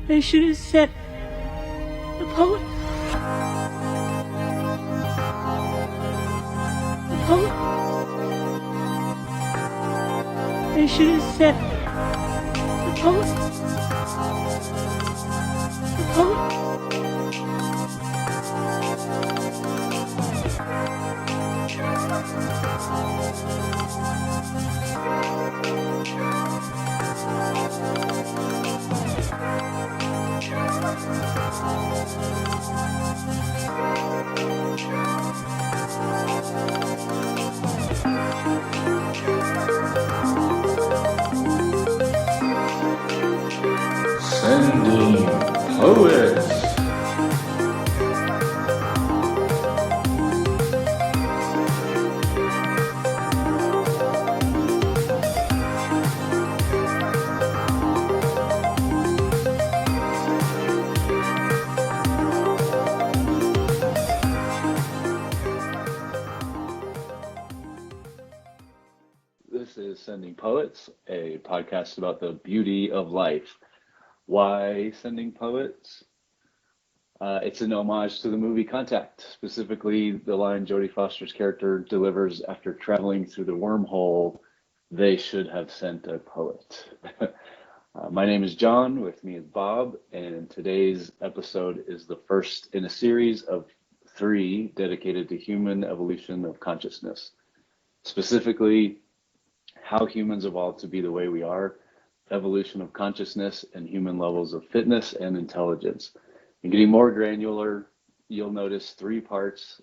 They should have said the poet. The poet. They should have said the poet. The poet. Sending Poets. This is Sending Poets, a podcast about the beauty of life. Why Sending Poets? It's an homage to the movie Contact, specifically the line Jodie Foster's character delivers after traveling through the wormhole, "They should have sent a poet." My name is John, with me is Bob, and today's episode is the first in a series of 3 dedicated to human evolution of consciousness, specifically how humans evolved to be the way we are, evolution of consciousness, and human levels of fitness and intelligence. And getting more granular, you'll notice 3 parts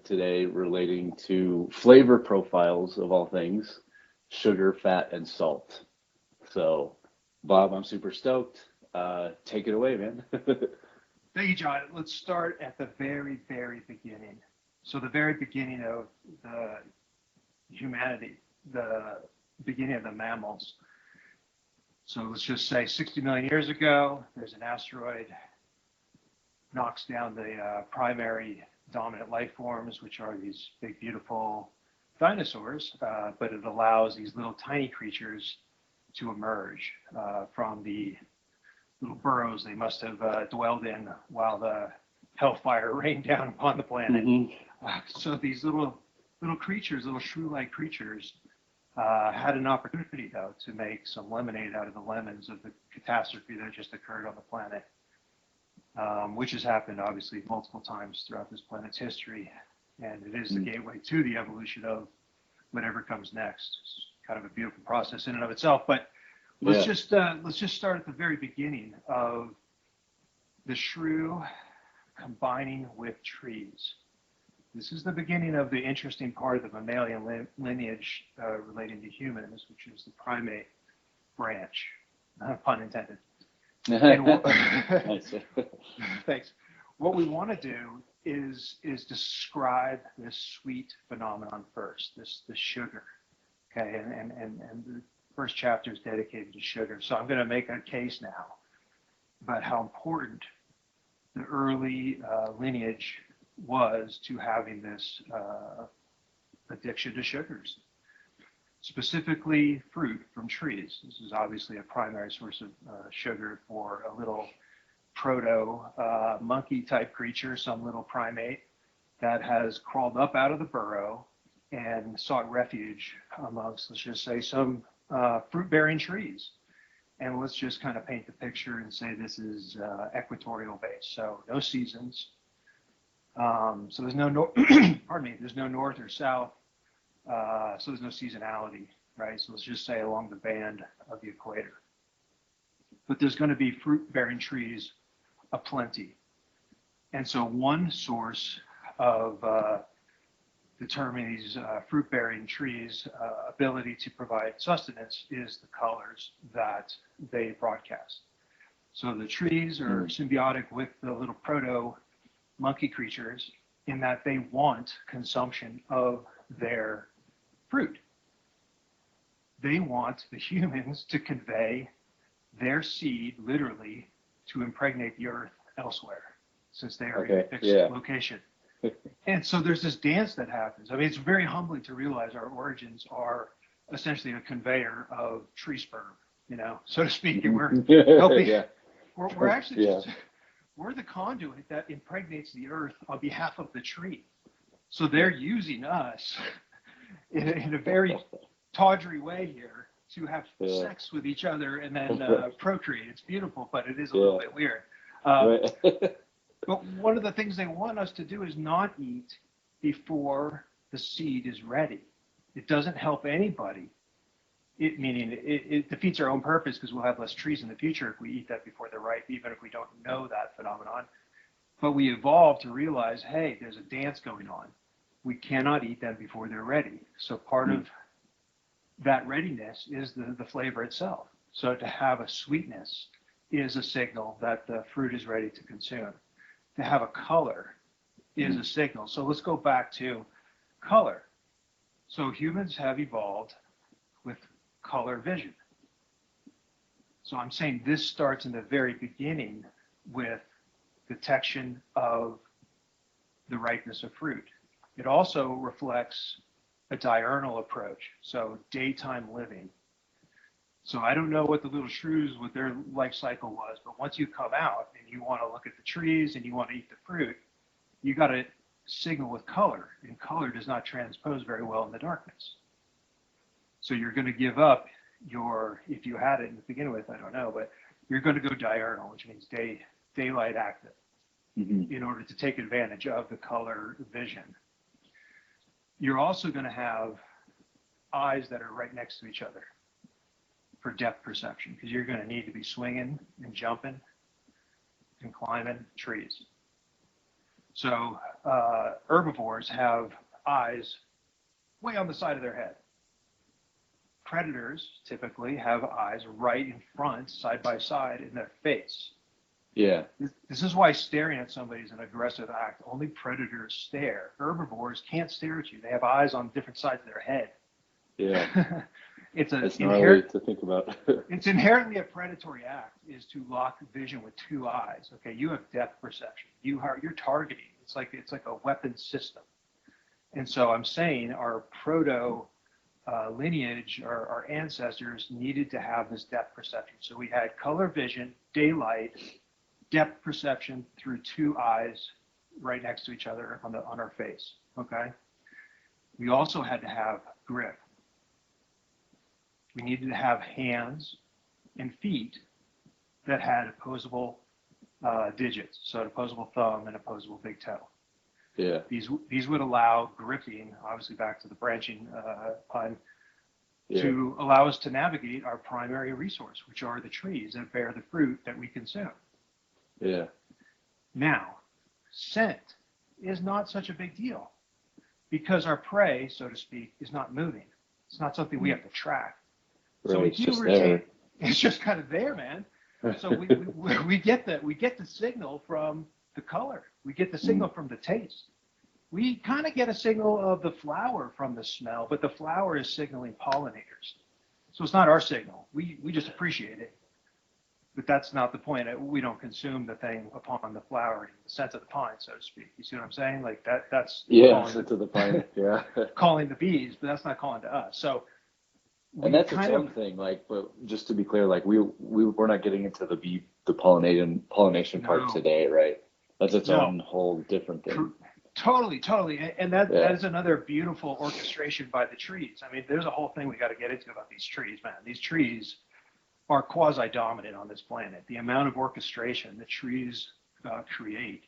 today relating to flavor profiles of all things: sugar, fat, and salt. So, Bob, I'm super stoked. Take it away, man. Thank you, John. Let's start at the very, very beginning. So the very beginning of the humanity, the beginning of the mammals. So let's just say 60 million years ago, there's an asteroid, knocks down the primary dominant life forms, which are these big, beautiful dinosaurs, but it allows these little tiny creatures to emerge from the little burrows they must have dwelled in while the hellfire rained down upon the planet. So these little creatures, little shrew-like creatures, had an opportunity, though, to make some lemonade out of the lemons of the catastrophe that just occurred on the planet, which has happened, obviously, multiple times throughout this planet's history. And it is the gateway to the evolution of whatever comes next. It's kind of a beautiful process in and of itself. But let's just start at the very beginning of the shrew combining with trees. This is the beginning of the interesting part of the mammalian lineage relating to humans, which is the primate branch, pun intended. Thanks. What we want to do is describe this sweet phenomenon first, this sugar. Okay, and the first chapter is dedicated to sugar. So I'm going to make a case now about how important the early lineage was to having this addiction to sugars, specifically fruit from trees. This is obviously a primary source of sugar for a little proto monkey type creature, some little primate that has crawled up out of the burrow and sought refuge amongst, let's just say, some fruit-bearing trees. And let's just kind of paint the picture and say this is equatorial based, so no seasons. So there's no there's no north or south, so there's no seasonality, right? So let's just say along the band of the equator. But there's going to be fruit-bearing trees aplenty. And so one source of determining these fruit-bearing trees' ability to provide sustenance is the colors that they broadcast. So the trees are symbiotic with the little proto monkey creatures in that they want consumption of their fruit. They want the humans to convey their seed, literally, to impregnate the earth elsewhere, since they are in a fixed location. And so there's this dance that happens. I mean, it's very humbling to realize our origins are essentially a conveyor of tree sperm, so to speak, and we're helping. we're actually Yeah. just, we're the conduit that impregnates the earth on behalf of the tree. So they're using us in a very tawdry way here to have sex with each other and then procreate. It's beautiful, but it is a little bit weird. Right. But one of the things they want us to do is not eat before the seed is ready. It doesn't help anybody. It defeats our own purpose because we'll have less trees in the future if we eat that before they're ripe, even if we don't know that phenomenon. But we evolved to realize, hey, there's a dance going on. We cannot eat them before they're ready. So part of that readiness is the flavor itself. So to have a sweetness is a signal that the fruit is ready to consume. To have a color is a signal. So let's go back to color. So humans have evolved with color vision. So I'm saying this starts in the very beginning with detection of the ripeness of fruit. It also reflects a diurnal approach, so daytime living. So I don't know what the little shrews, what their life cycle was, but once you come out and you want to look at the trees and you want to eat the fruit, you got to signal with color, and color does not transpose very well in the darkness. So you're going to give up your, if you had it to begin with, I don't know, but you're going to go diurnal, which means daylight active, in order to take advantage of the color vision. You're also going to have eyes that are right next to each other for depth perception, because you're going to need to be swinging and jumping and climbing trees. So herbivores have eyes way on the side of their head. Predators typically have eyes right in front, side by side in their face. Yeah. This is why staring at somebody is an aggressive act. Only predators stare. Herbivores can't stare at you. They have eyes on different sides of their head. Yeah. It's gnarly to think about. It's inherently a predatory act, is to lock vision with two eyes. Okay, you have depth perception. You're targeting. It's like a weapon system. And so I'm saying our proto lineage, our ancestors needed to have this depth perception. So we had color vision, daylight, depth perception through two eyes right next to each other on our face. Okay. We also had to have grip. We needed to have hands and feet that had opposable digits, so an opposable thumb and opposable big toe. Yeah. These would allow gripping, obviously back to the branching pun, to allow us to navigate our primary resource, which are the trees that bear the fruit that we consume. Yeah. Now, scent is not such a big deal because our prey, so to speak, is not moving. It's not something we have to track. So Right, it's just kind of there, man. So we get the signal from the color. We get the signal from the taste. We kind of get a signal of the flower from the smell, but the flower is signaling pollinators. So it's not our signal. We just appreciate it. But that's not the point. We don't consume the thing upon the flowering, the scent of the pine, so to speak. You see what I'm saying? Like that's scent of the pine. Yeah. calling the bees, but that's not calling to us. So and that's its own thing. Like, but just to be clear, like we're not getting into the pollination part today, right? That's its own whole different thing. Totally. And that is another beautiful orchestration by the trees. I mean, there's a whole thing we got to get into about these trees, man. These trees are quasi-dominant on this planet. The amount of orchestration the trees create.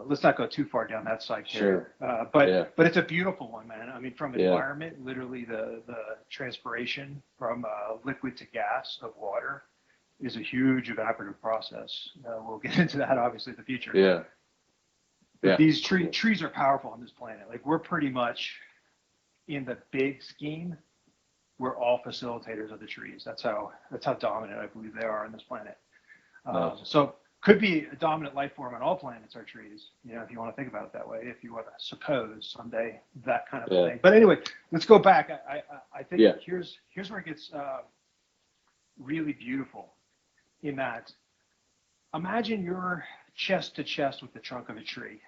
Let's not go too far down that side here. But it's a beautiful one, man. I mean, from environment, literally the transpiration from liquid to gas of water is a huge evaporative process. We'll get into that obviously in the future. Yeah. But these trees are powerful on this planet. Like we're pretty much in the big scheme, we're all facilitators of the trees. That's how dominant I believe they are on this planet. Nice. So could be a dominant life form on all planets are trees, if you want to think about it that way, if you want to suppose someday that kind of thing. But anyway, let's go back. I think here's where it gets really beautiful in that imagine you're chest to chest with the trunk of a tree.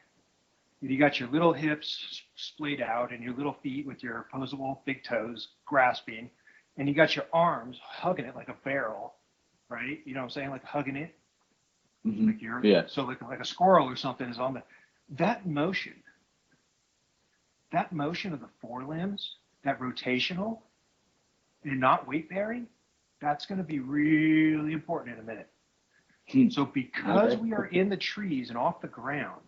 You got your little hips splayed out and your little feet with your opposable big toes grasping, and you got your arms hugging it like a barrel, right? You know what I'm saying? Like hugging it. Hmm. Like you're Yeah. so like a squirrel or something is on that motion. That motion of the forelimbs, that rotational and not weight bearing, that's going to be really important in a minute. Hmm. So because Okay. we are in the trees and off the ground,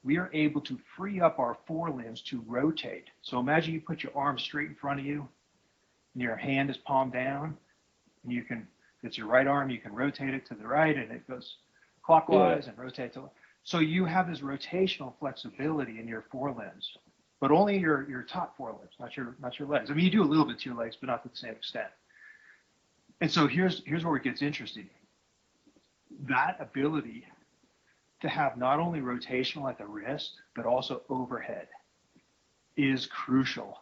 we are able to free up our forelimbs to rotate. So imagine you put your arm straight in front of you and your hand is palm down, and you can, it's your right arm, you can rotate it to the right and it goes clockwise and rotate to. So you have this rotational flexibility in your forelimbs, but only your top forelimbs, not your legs. I mean, you do a little bit to your legs, but not to the same extent. And so here's where it gets interesting. That ability to have not only rotational at the wrist, but also overhead is crucial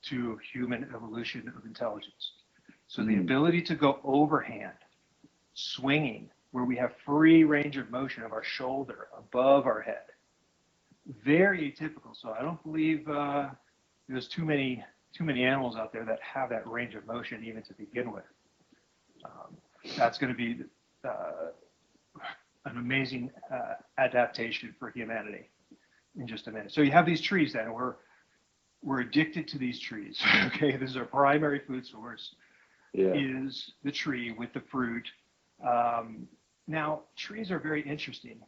to human evolution of intelligence. So the ability to go overhand, swinging, where we have free range of motion of our shoulder above our head, very atypical. So I don't believe there's too many animals out there that have that range of motion even to begin with. That's going to be an amazing adaptation for humanity in just a minute. So you have these trees then, we're addicted to these trees. Okay, this is our primary food source, is the tree with the fruit. Now, trees are very interesting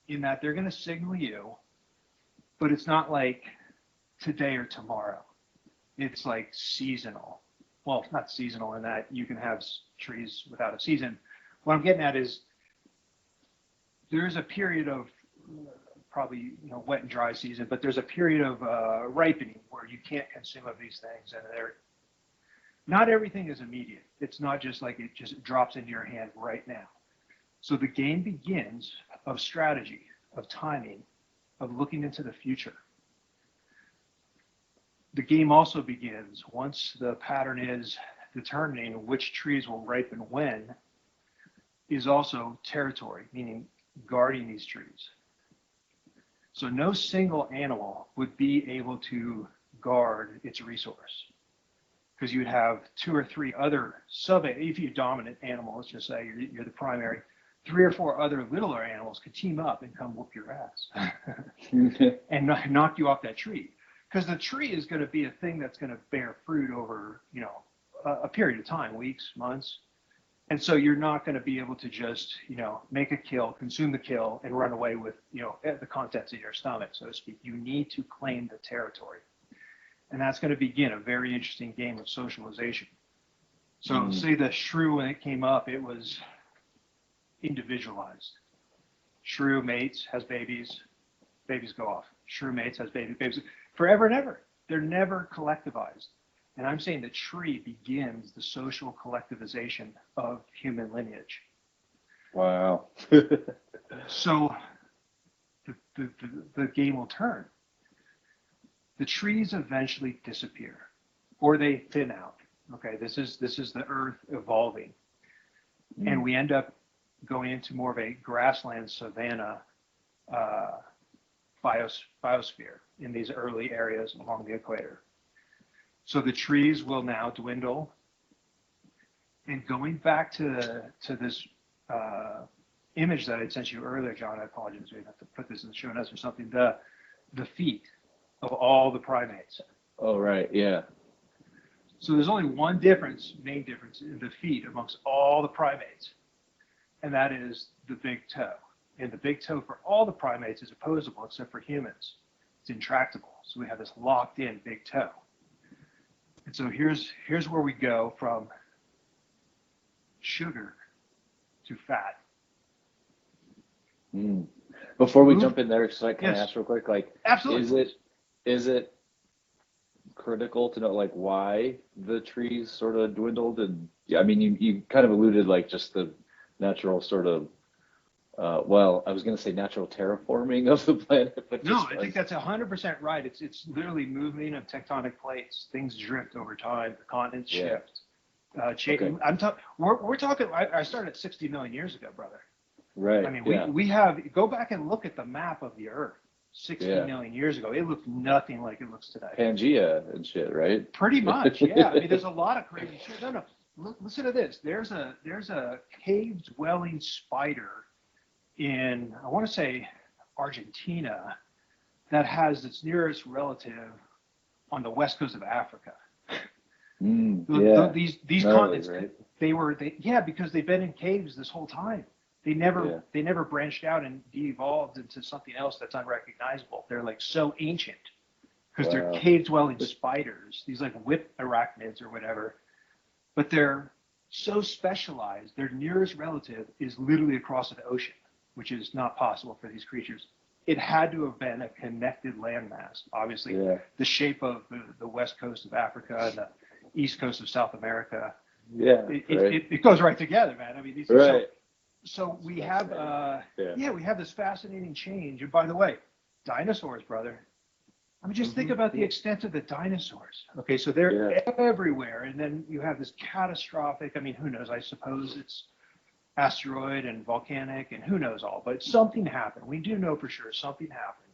in that they're going to signal you, but it's not like today or tomorrow. It's like seasonal. Well, it's not seasonal in that you can have trees without a season. What I'm getting at is there's a period of probably wet and dry season, but there's a period of ripening where you can't consume of these things, and not everything is immediate. It's not just like it just drops into your hand right now. So the game begins of strategy, of timing, of looking into the future. The game also begins once the pattern is determining which trees will ripen when, is also territory, meaning guarding these trees. So no single animal would be able to guard its resource, because you'd have two or three other if you're a dominant animal, let's just say you're the primary, 3 or 4 other littler animals could team up and come whoop your ass and knock you off that tree. Because the tree is going to be a thing that's going to bear fruit over, a period of time, weeks, months. And so you're not going to be able to just, make a kill, consume the kill, and run away with, the contents of your stomach, so to speak. You need to claim the territory. And that's going to begin a very interesting game of socialization. So say the shrew, when it came up, it was individualized. Shrew mates, has babies, babies go off. Shrew mates, has babies, forever and ever. They're never collectivized. And I'm saying the tree begins the social collectivization of human lineage. Wow. So the game will turn. The trees eventually disappear, or they thin out. Okay, this is the earth evolving. And we end up going into more of a grassland savanna biosphere in these early areas along the equator. So the trees will now dwindle. And going back to this image that I sent you earlier, John, I apologize, we have to put this in the show notes or something. The feet of all the primates. Oh, right, yeah. So there's only one main difference in the feet amongst all the primates, and that is the big toe. And the big toe for all the primates is opposable except for humans. It's intractable. So we have this locked in big toe. And so here's where we go from sugar to fat. Before we jump in there, just like kind of Yes. ask real quick, like, Absolutely. is it critical to know like why the trees sort of dwindled? And I mean, you kind of alluded like just the natural sort of well, I was going to say natural terraforming of the planet, but No, I think that's 100% right. It's literally moving of tectonic plates. Things drift over time. The continents shift. Okay. We're talking. I started 60 million years ago, brother. Right. I mean, we have, go back and look at the map of the Earth 60 million years ago. It looked nothing like it looks today. Pangea and shit, right? Pretty much, yeah. I mean, there's a lot of crazy shit. No. listen to this. There's a cave dwelling spider in, I want to say, Argentina, that has its nearest relative on the west coast of Africa. Yeah. These Gnarly, continents, right? yeah, because they've been in caves this whole time. They never branched out and de-evolved into something else that's unrecognizable. They're like so ancient because they're cave dwelling spiders, these like whip arachnids or whatever. But they're so specialized. Their nearest relative is literally across an ocean, which is not possible for these creatures. It had to have been a connected landmass. Obviously, the shape of the west coast of Africa and the east coast of South America. Yeah, it goes right together, man. I mean, these right. So we have we have this fascinating change. And by the way, dinosaurs, brother. I mean, just think about the extent of the dinosaurs. Okay, so they're everywhere, and then you have this catastrophic. I mean, who knows? I suppose it's asteroid and volcanic, and who knows all. But something happened. We do know for sure something happened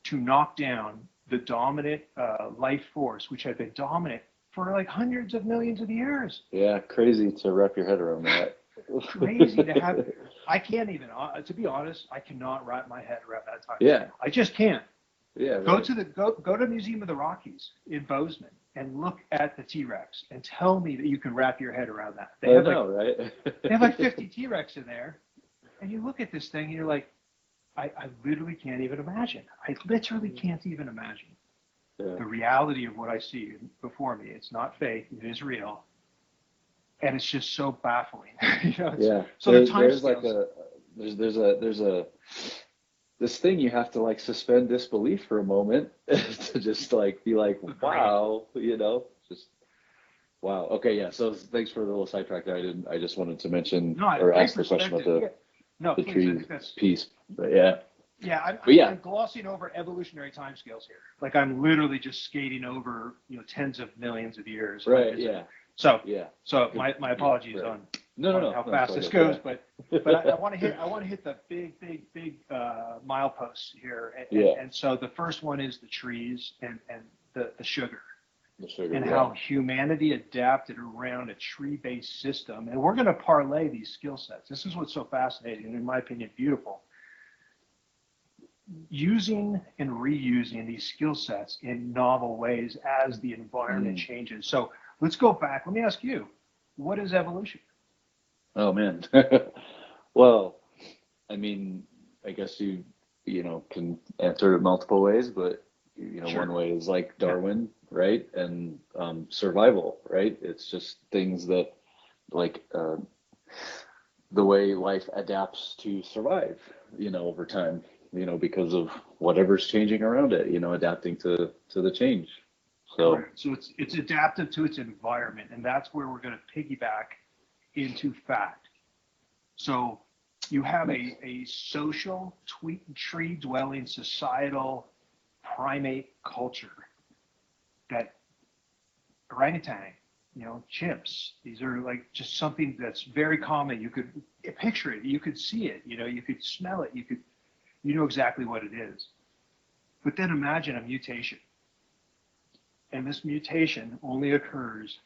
to knock down the dominant life force, which had been dominant for like hundreds of millions of years. Yeah, crazy to wrap your head around that. Crazy to have. I can't even. To be honest, I cannot wrap my head around that time. Yeah, I just can't. Yeah. Go to Museum of the Rockies in Bozeman and look at the T-Rex and tell me that you can wrap your head around that. They have like 50 T-Rex in there, and you look at this thing and you're like, I literally can't even imagine. I literally can't even imagine the reality of what I see before me. It's not fake. It is real. And it's just so baffling. So there's this thing you have to like suspend disbelief for a moment to just like be like, wow, just wow. Okay, yeah. So thanks for the little sidetrack there. I just wanted to mention or ask the question about the tree piece. But yeah. Yeah, I'm glossing over evolutionary timescales here. Like I'm literally just skating over, tens of millions of years. Right. Yeah. So my apologies on how fast this goes, but I want to hit the big mileposts here, and so the first one is the trees and the sugar. And how humanity adapted around a tree-based system, and we're going to parlay these skill sets. This is what's so fascinating, and in my opinion, beautiful. Using and reusing these skill sets in novel ways as the environment changes. So let's go back. Let me ask you, what is evolution? Oh man. Well, I mean, I guess you can answer it multiple ways, but Sure. one way is like Darwin, right? And survival, right? It's just things that like the way life adapts to survive, over time, because of whatever's changing around it, adapting to the change. So it's adaptive to its environment, and that's where we're going to piggyback into fact. So you have a social, tree-dwelling, societal primate culture that orangutan, chimps, these are like just something that's very common. You could picture it, you could see it, you could smell it, you know exactly what it is. But then imagine a mutation. And this mutation only occurs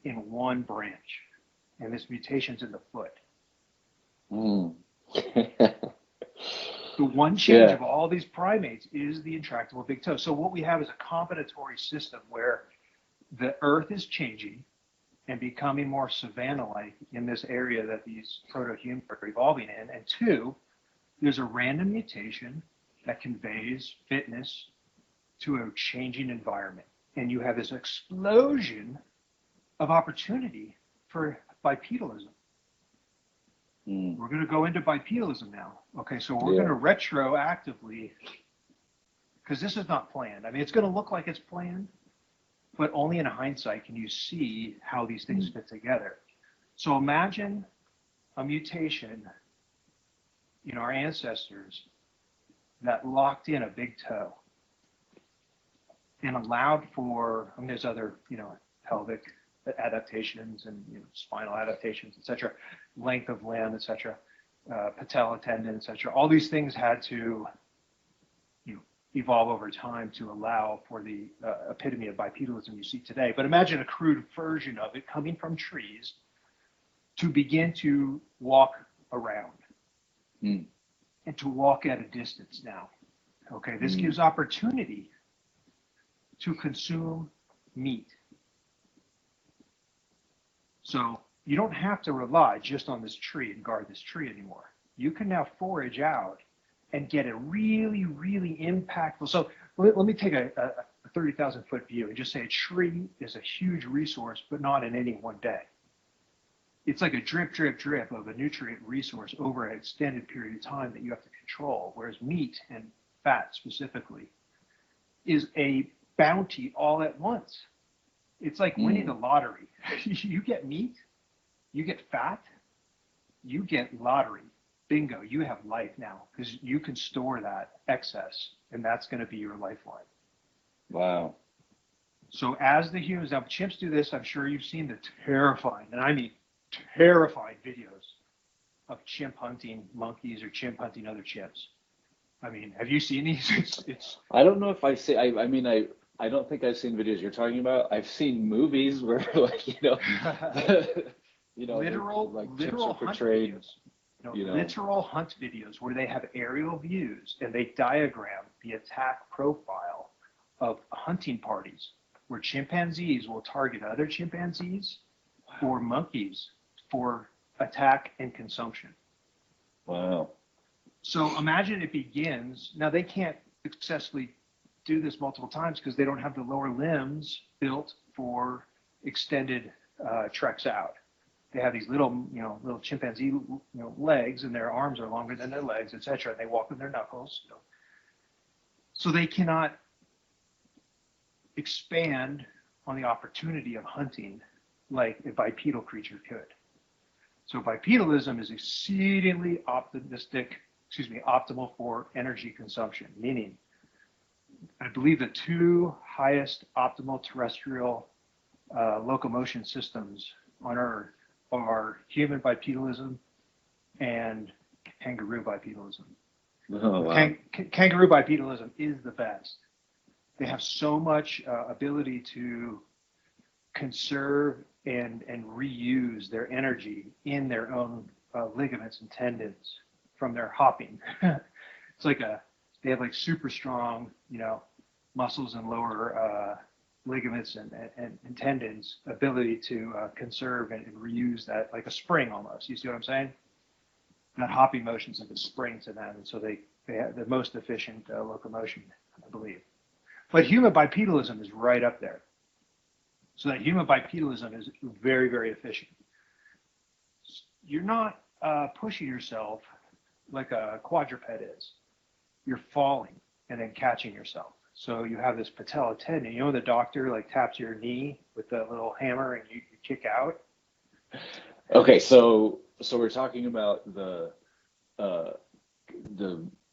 in one branch. And this mutation's in the foot. The one change of all these primates is the intractable big toe. So what we have is a combinatory system where the earth is changing and becoming more savanna-like in this area that these proto-humans are evolving in. And two, there's a random mutation that conveys fitness to a changing environment. And you have this explosion of opportunity for bipedalism. We're going to go into bipedalism now. Okay, so we're going to retroactively, because this is not planned. I mean, it's going to look like it's planned, but only in hindsight can you see how these things fit together. So imagine a mutation in our ancestors that locked in a big toe and allowed for, there's other, pelvic adaptations and spinal adaptations, etc., length of limb, etc., patella tendon, etc. All these things had to evolve over time to allow for the epitome of bipedalism you see today. But imagine a crude version of it coming from trees to begin to walk around and to walk at a distance now. Okay, this gives opportunity to consume meat. So you don't have to rely just on this tree and guard this tree anymore. You can now forage out and get a really, really impactful. So let me take a 30,000 foot view and just say a tree is a huge resource, but not in any one day. It's like a drip, drip, drip of a nutrient resource over an extended period of time that you have to control, whereas meat and fat specifically is a bounty all at once. It's like winning the lottery. You get meat, you get fat, you get lottery. Bingo, you have life now because you can store that excess, and that's going to be your lifeline. Wow. So as the humans, now chimps do this, I'm sure you've seen the terrifying, and I mean terrifying videos of chimp hunting monkeys or chimp hunting other chimps. I mean, have you seen these? It's I don't know if I see. I mean, I don't think I've seen videos you're talking about. I've seen movies where, like, literal chimps are hunt portrayed. videos. Literal hunt videos where they have aerial views and they diagram the attack profile of hunting parties where chimpanzees will target other chimpanzees or monkeys for attack and consumption. Wow. So imagine it begins. Now they can't successfully do this multiple times because they don't have the lower limbs built for extended treks out. They have these little chimpanzee, legs, and their arms are longer than their legs, etc. And they walk with their knuckles. So they cannot expand on the opportunity of hunting like a bipedal creature could. So bipedalism is exceedingly optimal for energy consumption, meaning I believe the two highest optimal terrestrial locomotion systems on Earth are human bipedalism and kangaroo bipedalism. Oh, wow. Kangaroo bipedalism is the best. They have so much ability to conserve and reuse their energy in their own ligaments and tendons from their hopping. It's like they have like super strong, muscles and lower ligaments and tendons ability to conserve and reuse that like a spring almost. You see what I'm saying? That hopping motion is like a spring to them, and so they have the most efficient locomotion, I believe. But human bipedalism is right up there. So that human bipedalism is very, very efficient. You're not pushing yourself like a quadruped is. You're falling and then catching yourself. So you have this patella tendon. The doctor like taps your knee with a little hammer and you kick out. Okay, so we're talking about the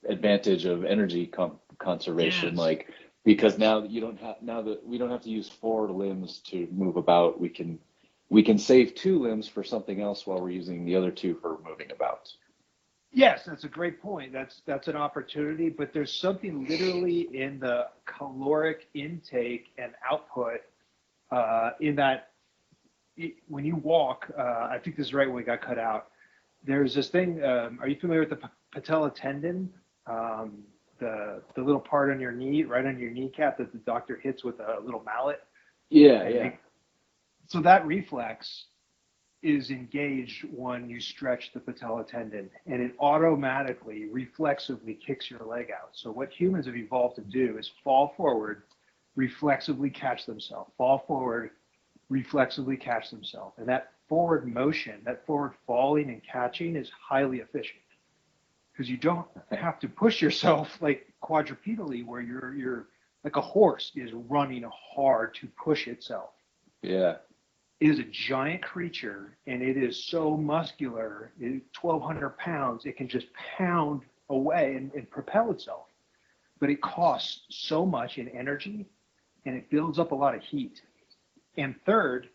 advantage of energy conservation, Yes. because now that we don't have to use 4 limbs to move about, we can save 2 limbs for something else while we're using the other 2 for moving about. Yes, that's a great point. That's an opportunity, but there's something literally in the caloric intake and output in that when you walk, I think this is right when we got cut out. There's this thing. Are you familiar with the patella tendon? The little part on your knee, right on your kneecap, that the doctor hits with a little mallet. Yeah. So that reflex is engaged when you stretch the patella tendon, and it automatically, reflexively kicks your leg out. So what humans have evolved to do is fall forward, reflexively catch themselves, fall forward, reflexively catch themselves. And that forward motion, that forward falling and catching is highly efficient because you don't have to push yourself like quadrupedally where you're like a horse is running hard to push itself. Yeah. It is a giant creature, and it is so muscular. 1,200 pounds. It can just pound away and propel itself. But it costs so much in energy, and it builds up a lot of heat. And third,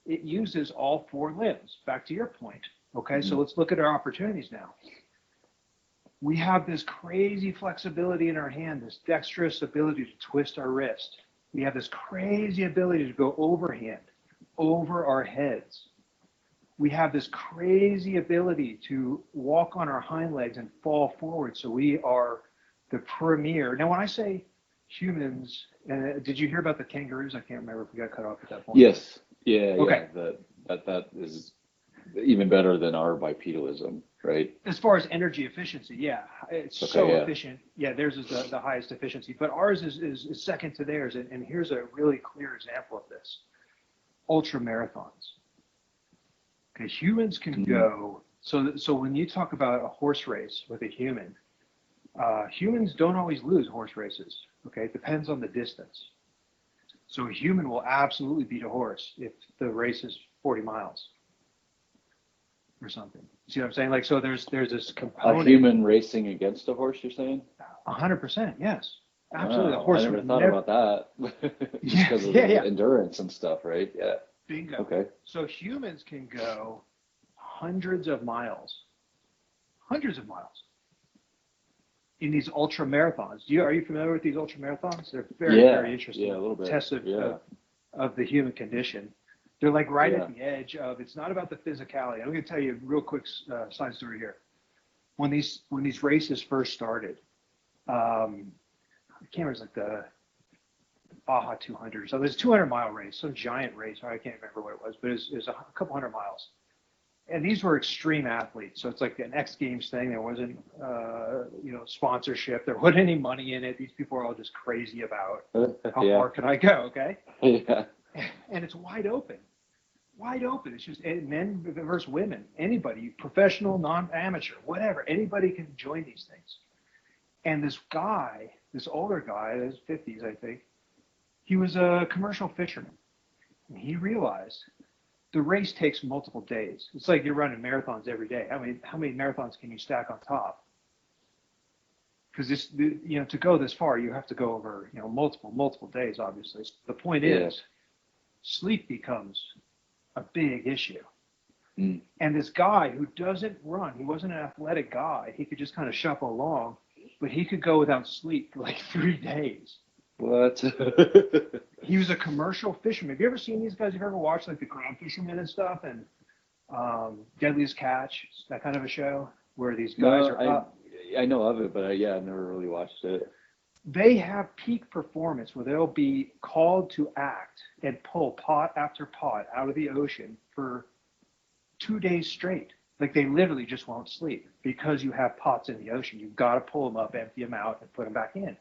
it uses all 4 limbs. Back to your point. Okay, So let's look at our opportunities now. We have this crazy flexibility in our hand, this dexterous ability to twist our wrist. We have this crazy ability to go overhand, over our heads. We have this crazy ability to walk on our hind legs and fall forward. So we are the premier. Now, when I say humans, did you hear about the kangaroos? I can't remember if we got cut off at that point. Yes. Yeah. Okay. Yeah. That is even better than our bipedalism, right? As far as energy efficiency, yeah, it's Okay, so yeah. efficient. Yeah, theirs is the highest efficiency, but ours is second to theirs. And here's a really clear example of this: ultra marathons. Okay, humans can go. So when you talk about a horse race with a human, humans don't always lose horse races. Okay, it depends on the distance. So a human will absolutely beat a horse if the race is 40 miles or something. See what I'm saying? Like, so there's this component. A human racing against a horse, you're saying? 100%, yes. Absolutely. Wow, The horse I never would thought about that. Just because of the endurance and stuff, right? Yeah. Bingo. Okay. So humans can go hundreds of miles in these ultra marathons. Are you familiar with these ultra marathons? They're very interesting. Yeah, a little bit. Tests of the human condition. They're like right at the edge of. It's not about the physicality. I'm going to tell you a real quick side story here. When these races first started, I can't remember, it was like the Baja 200 or something. It was a 200-mile race, some giant race. I can't remember what it was, but it was a couple hundred miles. And these were extreme athletes, so it's like an X Games thing. There wasn't, sponsorship. There wasn't any money in it. These people are all just crazy about how far can I go, okay? Yeah. And it's wide open. It's just men versus women. Anybody, professional, non-amateur, whatever. Anybody can join these things. And this guy, this older guy, in his 50s, I think, he was a commercial fisherman. And he realized the race takes multiple days. It's like you're running marathons every day. How many marathons can you stack on top? Because to go this far, you have to go over, multiple days, obviously. So the point is, sleep becomes a big issue. And this guy who doesn't run, he wasn't an athletic guy. He could just kind of shuffle along, but he could go without sleep for like 3 days. What? He was a commercial fisherman. Have you ever seen these guys? Have you ever watched like the crab fishermen and stuff and Deadliest Catch, that kind of a show where these guys are up? I know of it, but I've never really watched it. They have peak performance where they'll be called to act and pull pot after pot out of the ocean for 2 days straight. Like they literally just won't sleep because you have pots in the ocean. You've got to pull them up, empty them out, and put them back in.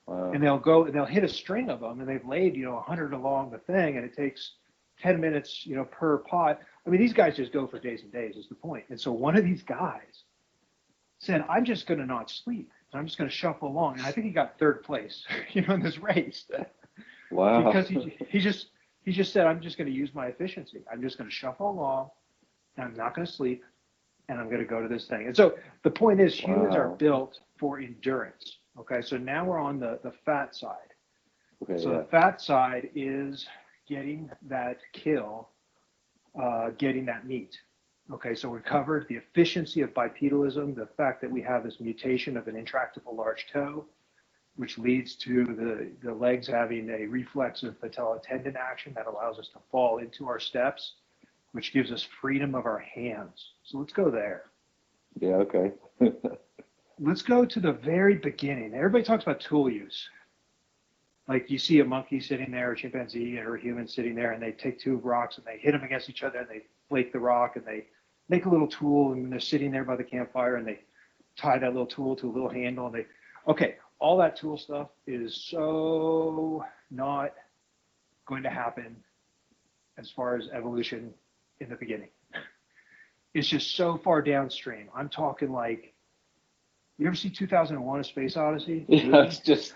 Wow. And they'll hit a string of them, and they've laid 100 along the thing, and it takes 10 minutes per pot. I mean, these guys just go for days and days is the point. And so one of these guys said, I'm just going to not sleep. I'm just going to shuffle along. And I think he got third place, in this race. Wow. Because he just said, I'm just going to use my efficiency. I'm just going to shuffle along, and I'm not going to sleep, and I'm going to go to this thing. And so the point is, humans are built for endurance. Okay, so now we're on the fat side. Okay, so the fat side is getting that kill, getting that meat. Okay, so we covered the efficiency of bipedalism, the fact that we have this mutation of an intractable large toe, which leads to the legs having a reflexive patella tendon action that allows us to fall into our steps, which gives us freedom of our hands. So let's go there. Yeah, okay. Let's go to the very beginning. Everybody talks about tool use. Like you see a monkey sitting there, a chimpanzee, or a human sitting there, and they take 2 rocks and they hit them against each other, and they flake the rock, and they make a little tool, and they're sitting there by the campfire, and they tie that little tool to a little handle, and all that tool stuff is so not going to happen as far as evolution in the beginning. It's just so far downstream. I'm talking like, you ever see 2001: A Space Odyssey? Yeah, I was just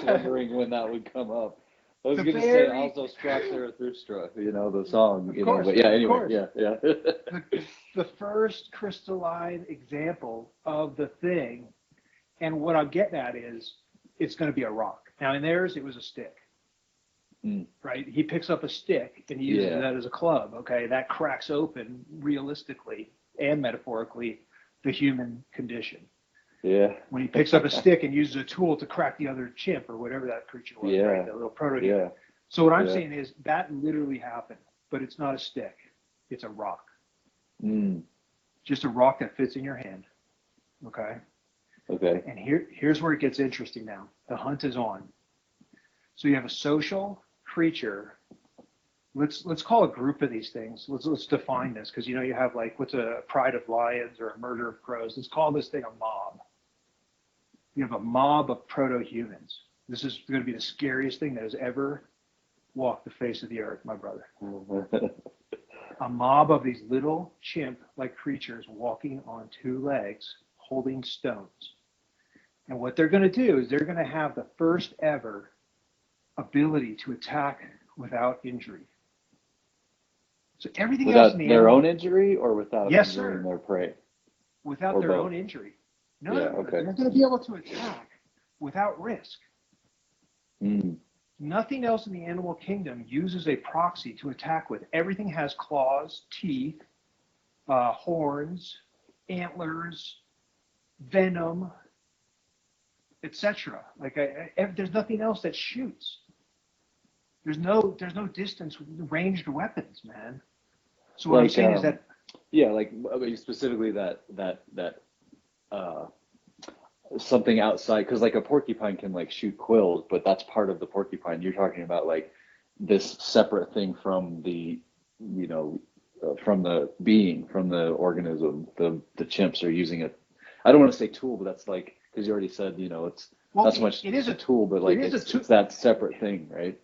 wondering when that would come up. I was going to say also Struck Zarathustra, the song. Of course, but yeah, anyway, course. yeah. the first crystalline example of the thing, and what I'm getting at is it's going to be a rock. Now in theirs, it was a stick. Right? He picks up a stick and he uses that as a club. Okay, that cracks open realistically and metaphorically the human condition. Yeah. When he picks up a stick and uses a tool to crack the other chimp or whatever that creature was, Yeah. right? That little proto-human. Yeah. So what I'm Yeah. saying is that literally happened, but it's not a stick. It's a rock. Mm. Just a rock that fits in your hand. Okay. Okay. And here's where it gets interesting now. The hunt is on. So you have a social creature. Let's call a group of these things. Let's define this, because you have like what's a pride of lions or a murder of crows. Let's call this thing a mob. You have a mob of proto-humans. This is going to be the scariest thing that has ever walked the face of the earth, my brother. A mob of these little chimp-like creatures walking on two legs, holding stones. And what they're going to do is they're going to have the first ever ability to attack without injury. So everything else in the their animal, own injury or without Yes, injuring sir. their prey? without or their both? own injury. No, Yeah, no, okay. they're going to be able to attack without risk. Mm. Nothing else in the animal kingdom uses a proxy to attack with. Everything has claws, teeth, horns, antlers, venom, etc. Like there's nothing else that shoots. There's no distance ranged weapons, man. So what I'm saying is that yeah, like specifically that something outside, because like a porcupine can like shoot quills, but that's part of the porcupine. You're talking about like this separate thing from the from the being, from the organism. The chimps are using it. I don't want to say tool, but that's like, because you already said it's not so much it is a tool, but like it's that separate thing, right?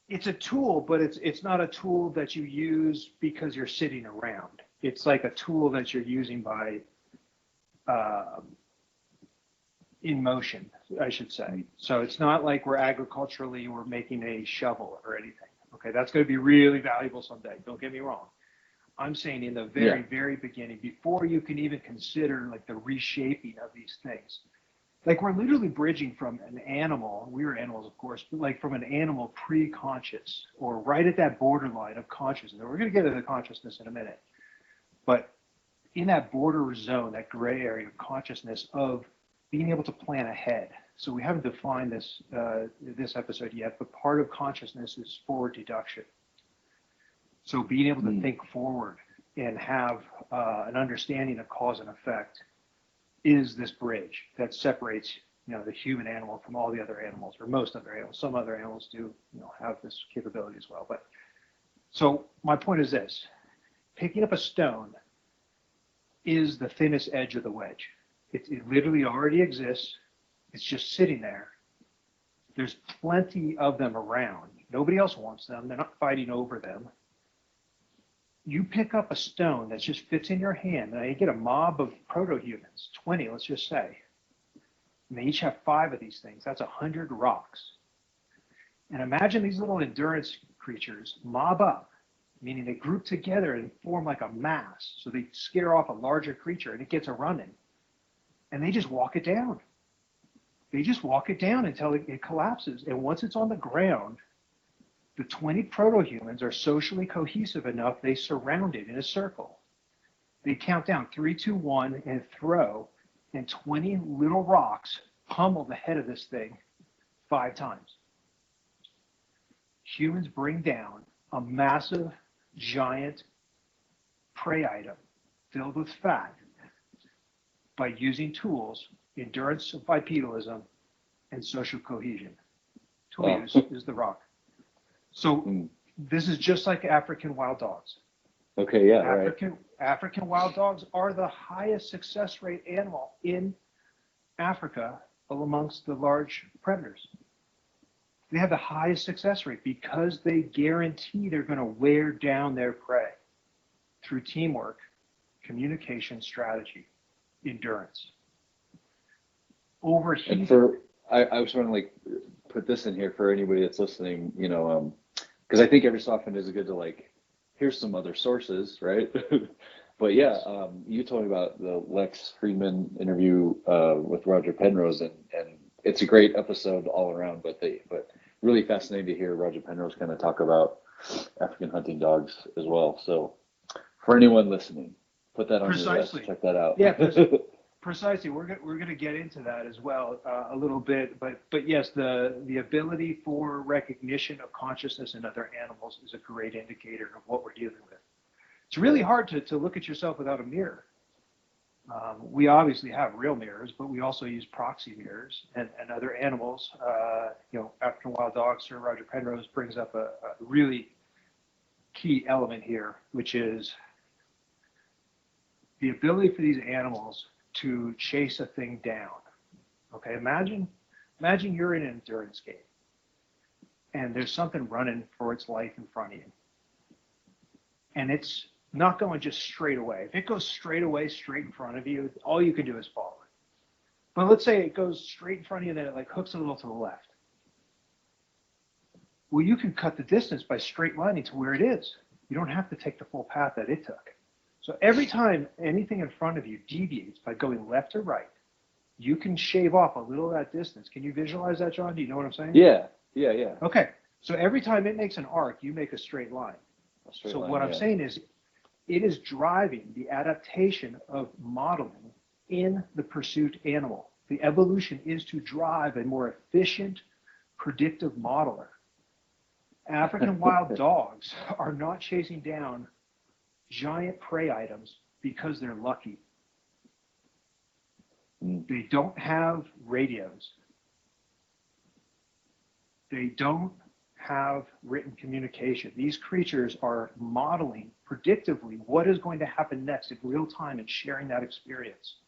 It's a tool, but it's not a tool that you use because you're sitting around. It's like a tool that you're using by in motion, I should say. So it's not like we're making a shovel or anything. Okay, that's going to be really valuable someday. Don't get me wrong. I'm saying in the very, very beginning, before you can even consider like the reshaping of these things, like we're literally bridging from an animal, we were animals of course, but like from an animal pre-conscious or right at that borderline of consciousness. And we're going to get into consciousness in a minute, but in that border zone, that gray area of consciousness of being able to plan ahead. So we haven't defined this this episode yet, but part of consciousness is forward deduction. So being able to think forward and have an understanding of cause and effect is this bridge that separates, the human animal from all the other animals, or most other animals. Some other animals do, have this capability as well. But so my point is this: picking up a stone is the thinnest edge of the wedge. It literally already exists. It's just sitting there. There's plenty of them around. Nobody else wants them. They're not fighting over them. You pick up a stone that just fits in your hand, and you get a mob of proto-humans, 20, let's just say. And they each have 5 of these things. That's 100 rocks. And imagine these little endurance creatures mob up, meaning they group together and form like a mass. So they scare off a larger creature, and it gets a running. And they just walk it down. They just walk it down until it collapses. And once it's on the ground, the 20 proto-humans are socially cohesive enough, they surround it in a circle. They count down 3, 2, 1, and throw, and 20 little rocks pummel the head of this thing 5 times. Humans bring down a massive, giant prey item filled with fat by using tools, endurance of bipedalism, and social cohesion. Tool use is the rock. So this is just like African wild dogs. Okay, yeah, African wild dogs are the highest success rate animal in Africa amongst the large predators. They have the highest success rate because they guarantee they're going to wear down their prey through teamwork, communication, strategy, endurance. Overheating. And I was trying to like put this in here for anybody that's listening, because I think every so often is good to like, here's some other sources, right? But yeah, you told me about the Lex Friedman interview with Roger Penrose, and it's a great episode all around. But really fascinating to hear Roger Penrose kind of talk about African hunting dogs as well. So for anyone listening, put that on your list. Check that out. Yeah, Precisely. We're going to get into that as well a little bit, but yes, the ability for recognition of consciousness in other animals is a great indicator of what we're dealing with. It's really hard to look at yourself without a mirror. We obviously have real mirrors, but we also use proxy mirrors, and other animals. African wild dog, Sir Roger Penrose brings up a really key element here, which is the ability for these animals to chase a thing down. Okay, imagine you're in an endurance game, and there's something running for its life in front of you, and it's not going just straight away. If it goes straight away, straight in front of you, all you can do is follow it. But let's say it goes straight in front of you, and then it like hooks a little to the left. Well, you can cut the distance by straight lining to where it is. You don't have to take the full path that it took. So every time anything in front of you deviates by going left or right, you can shave off a little of that distance. Can you visualize that, John? Do you know what I'm saying? Yeah. Okay. So every time it makes an arc, you make a straight line. What I'm saying is, it is driving the adaptation of modeling in the pursuit animal. The evolution is to drive a more efficient, predictive modeler. African wild dogs are not chasing down giant prey items because they're lucky. They don't have radios. They don't have written communication. These creatures are modeling predictively what is going to happen next in real time and sharing that experience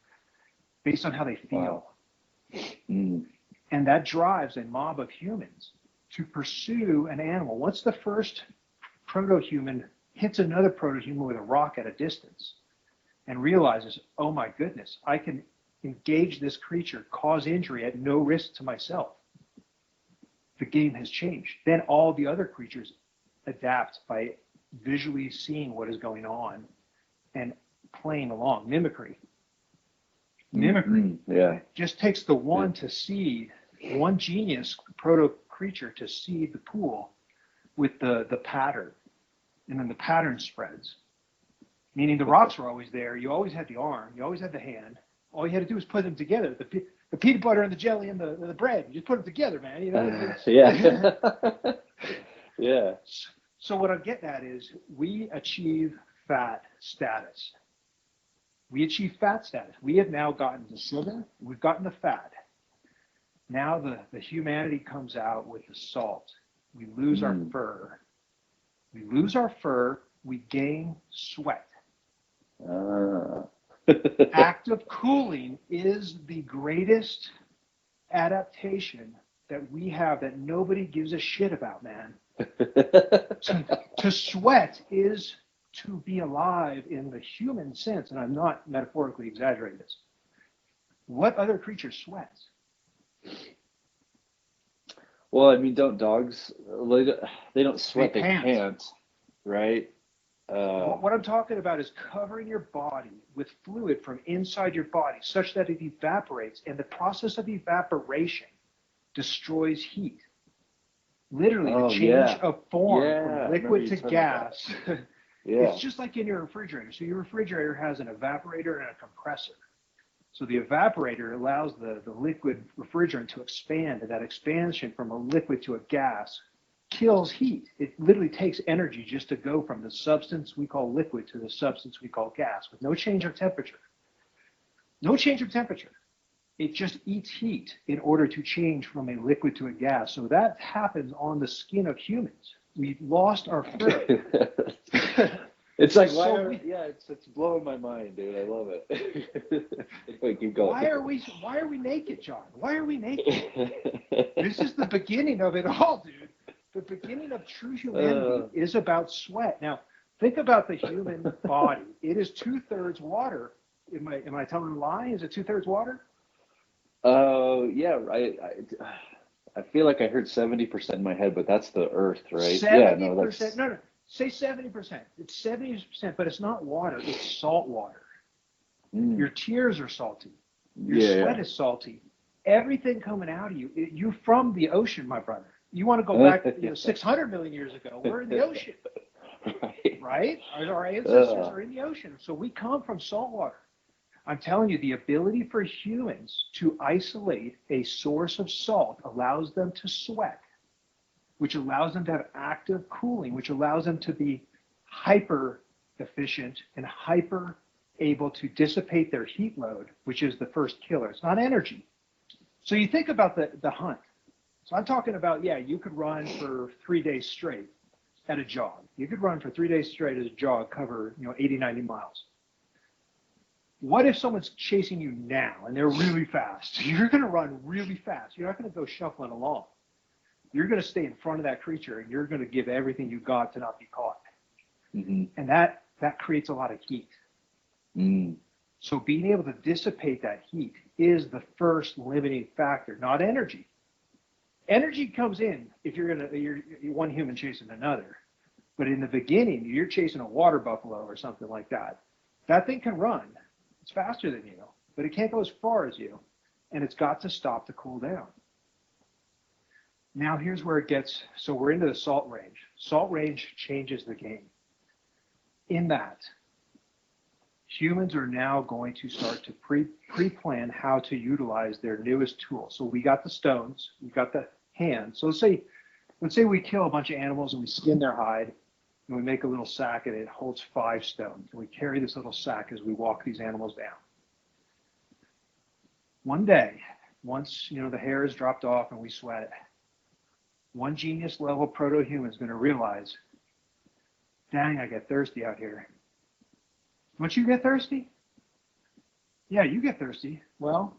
based on how they feel. Wow. And that drives a mob of humans to pursue an animal. Once the first proto-human hits another proto-human with a rock at a distance and realizes, oh my goodness, I can engage this creature, cause injury at no risk to myself, the game has changed. Then all the other creatures adapt by visually seeing what is going on and playing along. Mimicry. Yeah. Just takes the one to see, one genius proto creature to see the pool with the pattern. And then the pattern spreads. Meaning the rocks were always there. You always had the arm. You always had the hand. All you had to do was put them together. The peanut butter and the jelly and the bread. You just put them together, man. You know. Yeah. Yeah. So what I'm getting at is we achieve fat status. We achieve fat status. We have now gotten the sugar. We've gotten the fat. Now the humanity comes out with the salt. We lose our fur. We lose our fur. We gain sweat. Active cooling is the greatest adaptation that we have that nobody gives a shit about, man. To sweat is to be alive in the human sense, and I'm not metaphorically exaggerating this. What other creature sweats? Well, I mean, don't dogs? They don't sweat. They pant. pant, right? What I'm talking about is covering your body with fluid from inside your body such that it evaporates, and the process of evaporation destroys heat. Literally, the change of form from liquid to gas. It's just like in your refrigerator. So your refrigerator has an evaporator and a compressor. So the evaporator allows the liquid refrigerant to expand, and that expansion from a liquid to a gas kills heat. It literally takes energy just to go from the substance we call liquid to the substance we call gas with no change of temperature. No change of temperature. It just eats heat in order to change from a liquid to a gas. So that happens on the skin of humans. We've lost our fur. It's like, it's blowing my mind, dude. I love it. Wait, keep going. Why are we naked, John? Why are we naked? This is the beginning of it all, dude. The beginning of true humanity is about sweat. Now, think about the human body. It is 2/3 water. Am I telling a lie? Is it 2/3 water? Yeah. I feel like I heard 70% in my head, but that's the Earth, right? 70%. No. Say 70%. It's 70%, but it's not water. It's salt water. Your tears are salty. Your sweat is salty. Everything coming out of you, you're from the ocean, my brother. You want to go back 600 million years ago. We're in the ocean. Right? Our ancestors are in the ocean. So we come from salt water. I'm telling you, the ability for humans to isolate a source of salt allows them to sweat, which allows them to have active cooling, which allows them to be hyper efficient and hyper able to dissipate their heat load, which is the first killer. It's not energy. So you think about the hunt. So I'm talking about, yeah, you could run for 3 days straight at a jog. You could run for 3 days straight at a jog, cover 80, 90 miles. What if someone's chasing you now and they're really fast? You're going to run really fast. You're not going to go shuffling along. You're going to stay in front of that creature and you're going to give everything you got to not be caught. Mm-hmm. And that creates a lot of heat. Mm. So being able to dissipate that heat is the first limiting factor, not energy. Energy comes in if you're one human chasing another. But in the beginning, you're chasing a water buffalo or something like that. That thing can run. It's faster than you, but it can't go as far as you. And it's got to stop to cool down. Now here's where it gets, so we're into the salt range. Salt range changes the game. In that, humans are now going to start to pre-plan how to utilize their newest tool. So we got the stones, we got the hands. So let's say we kill a bunch of animals and we skin their hide and we make a little sack and it holds 5 stones. And we carry this little sack as we walk these animals down. One day, once the hair is dropped off and we sweat, one genius level proto-human is going to realize, dang, I get thirsty out here. Don't you get thirsty? Yeah, you get thirsty. Well,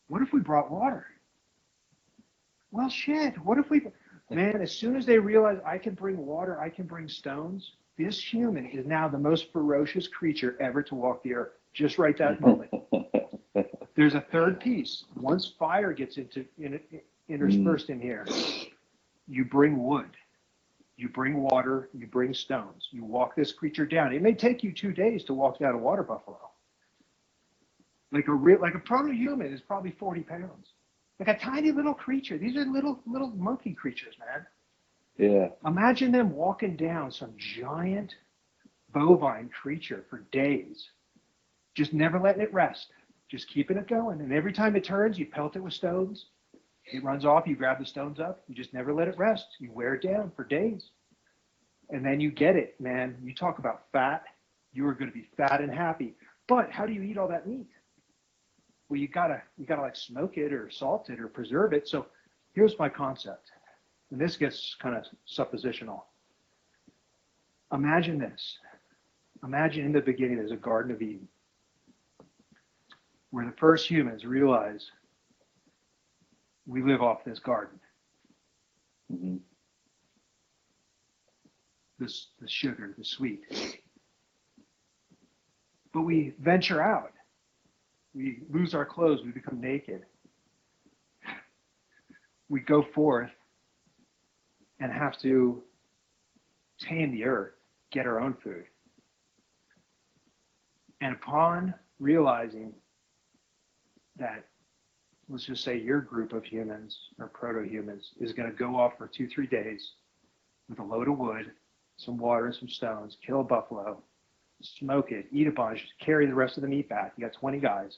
what if we brought water? Well, shit, what if we... Man, as soon as they realize I can bring water, I can bring stones, this human is now the most ferocious creature ever to walk the earth, just right that moment. There's a third piece. Once fire gets interspersed in here, you bring wood. You bring water, you bring stones. You walk this creature down. It may take you 2 days to walk down a water buffalo. Like a proto-human is probably 40 pounds. Like a tiny little creature. These are little monkey creatures, man. Yeah. Imagine them walking down some giant bovine creature for days, just never letting it rest, just keeping it going. And every time it turns, you pelt it with stones. It runs off, you grab the stones up, you just never let it rest. You wear it down for days. And then you get it, man. You talk about fat, you are going to be fat and happy. But how do you eat all that meat? Well, you gotta like smoke it or salt it or preserve it. So here's my concept. And this gets kind of suppositional. Imagine this. Imagine in the beginning there's a Garden of Eden where the first humans realize we live off this garden. Mm-hmm. The sugar, the sweet. But we venture out. We lose our clothes. We become naked. We go forth and have to tame the earth, get our own food. And upon realizing that, let's just say your group of humans or proto-humans is going to go off for 2-3 days with a load of wood, some water, and some stones, kill a buffalo, smoke it, eat a bunch, carry the rest of the meat back. You got 20 guys.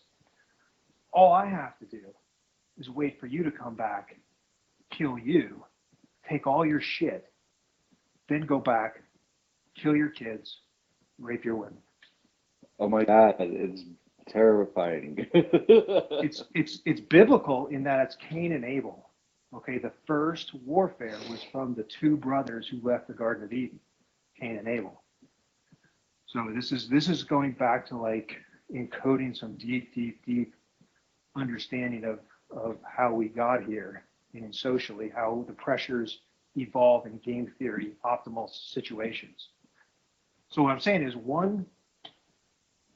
All I have to do is wait for you to come back, kill you, take all your shit, then go back, kill your kids, rape your women. Oh my God, it's terrifying. It's biblical in that it's Cain and Abel. Okay, the first warfare was from the 2 brothers who left the Garden of Eden, Cain and Abel. So this is going back to like encoding some deep understanding of how we got here and socially, how the pressures evolve in game theory, optimal situations. So what I'm saying is one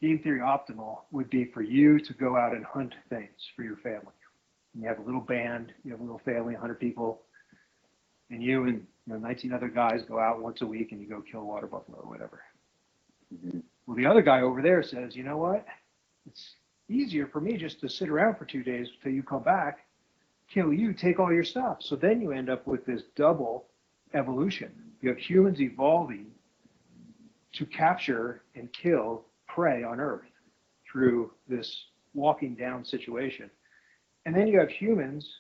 game theory optimal would be for you to go out and hunt things for your family. And you have a little band, you have a little family, 100 people, and you and 19 other guys go out once a week and you go kill a water buffalo or whatever. Mm-hmm. Well, the other guy over there says, you know what? It's easier for me just to sit around for 2 days until you come back, kill you, take all your stuff. So then you end up with this double evolution. You have humans evolving to capture and kill prey on Earth. through this walking down situation. And then you have humans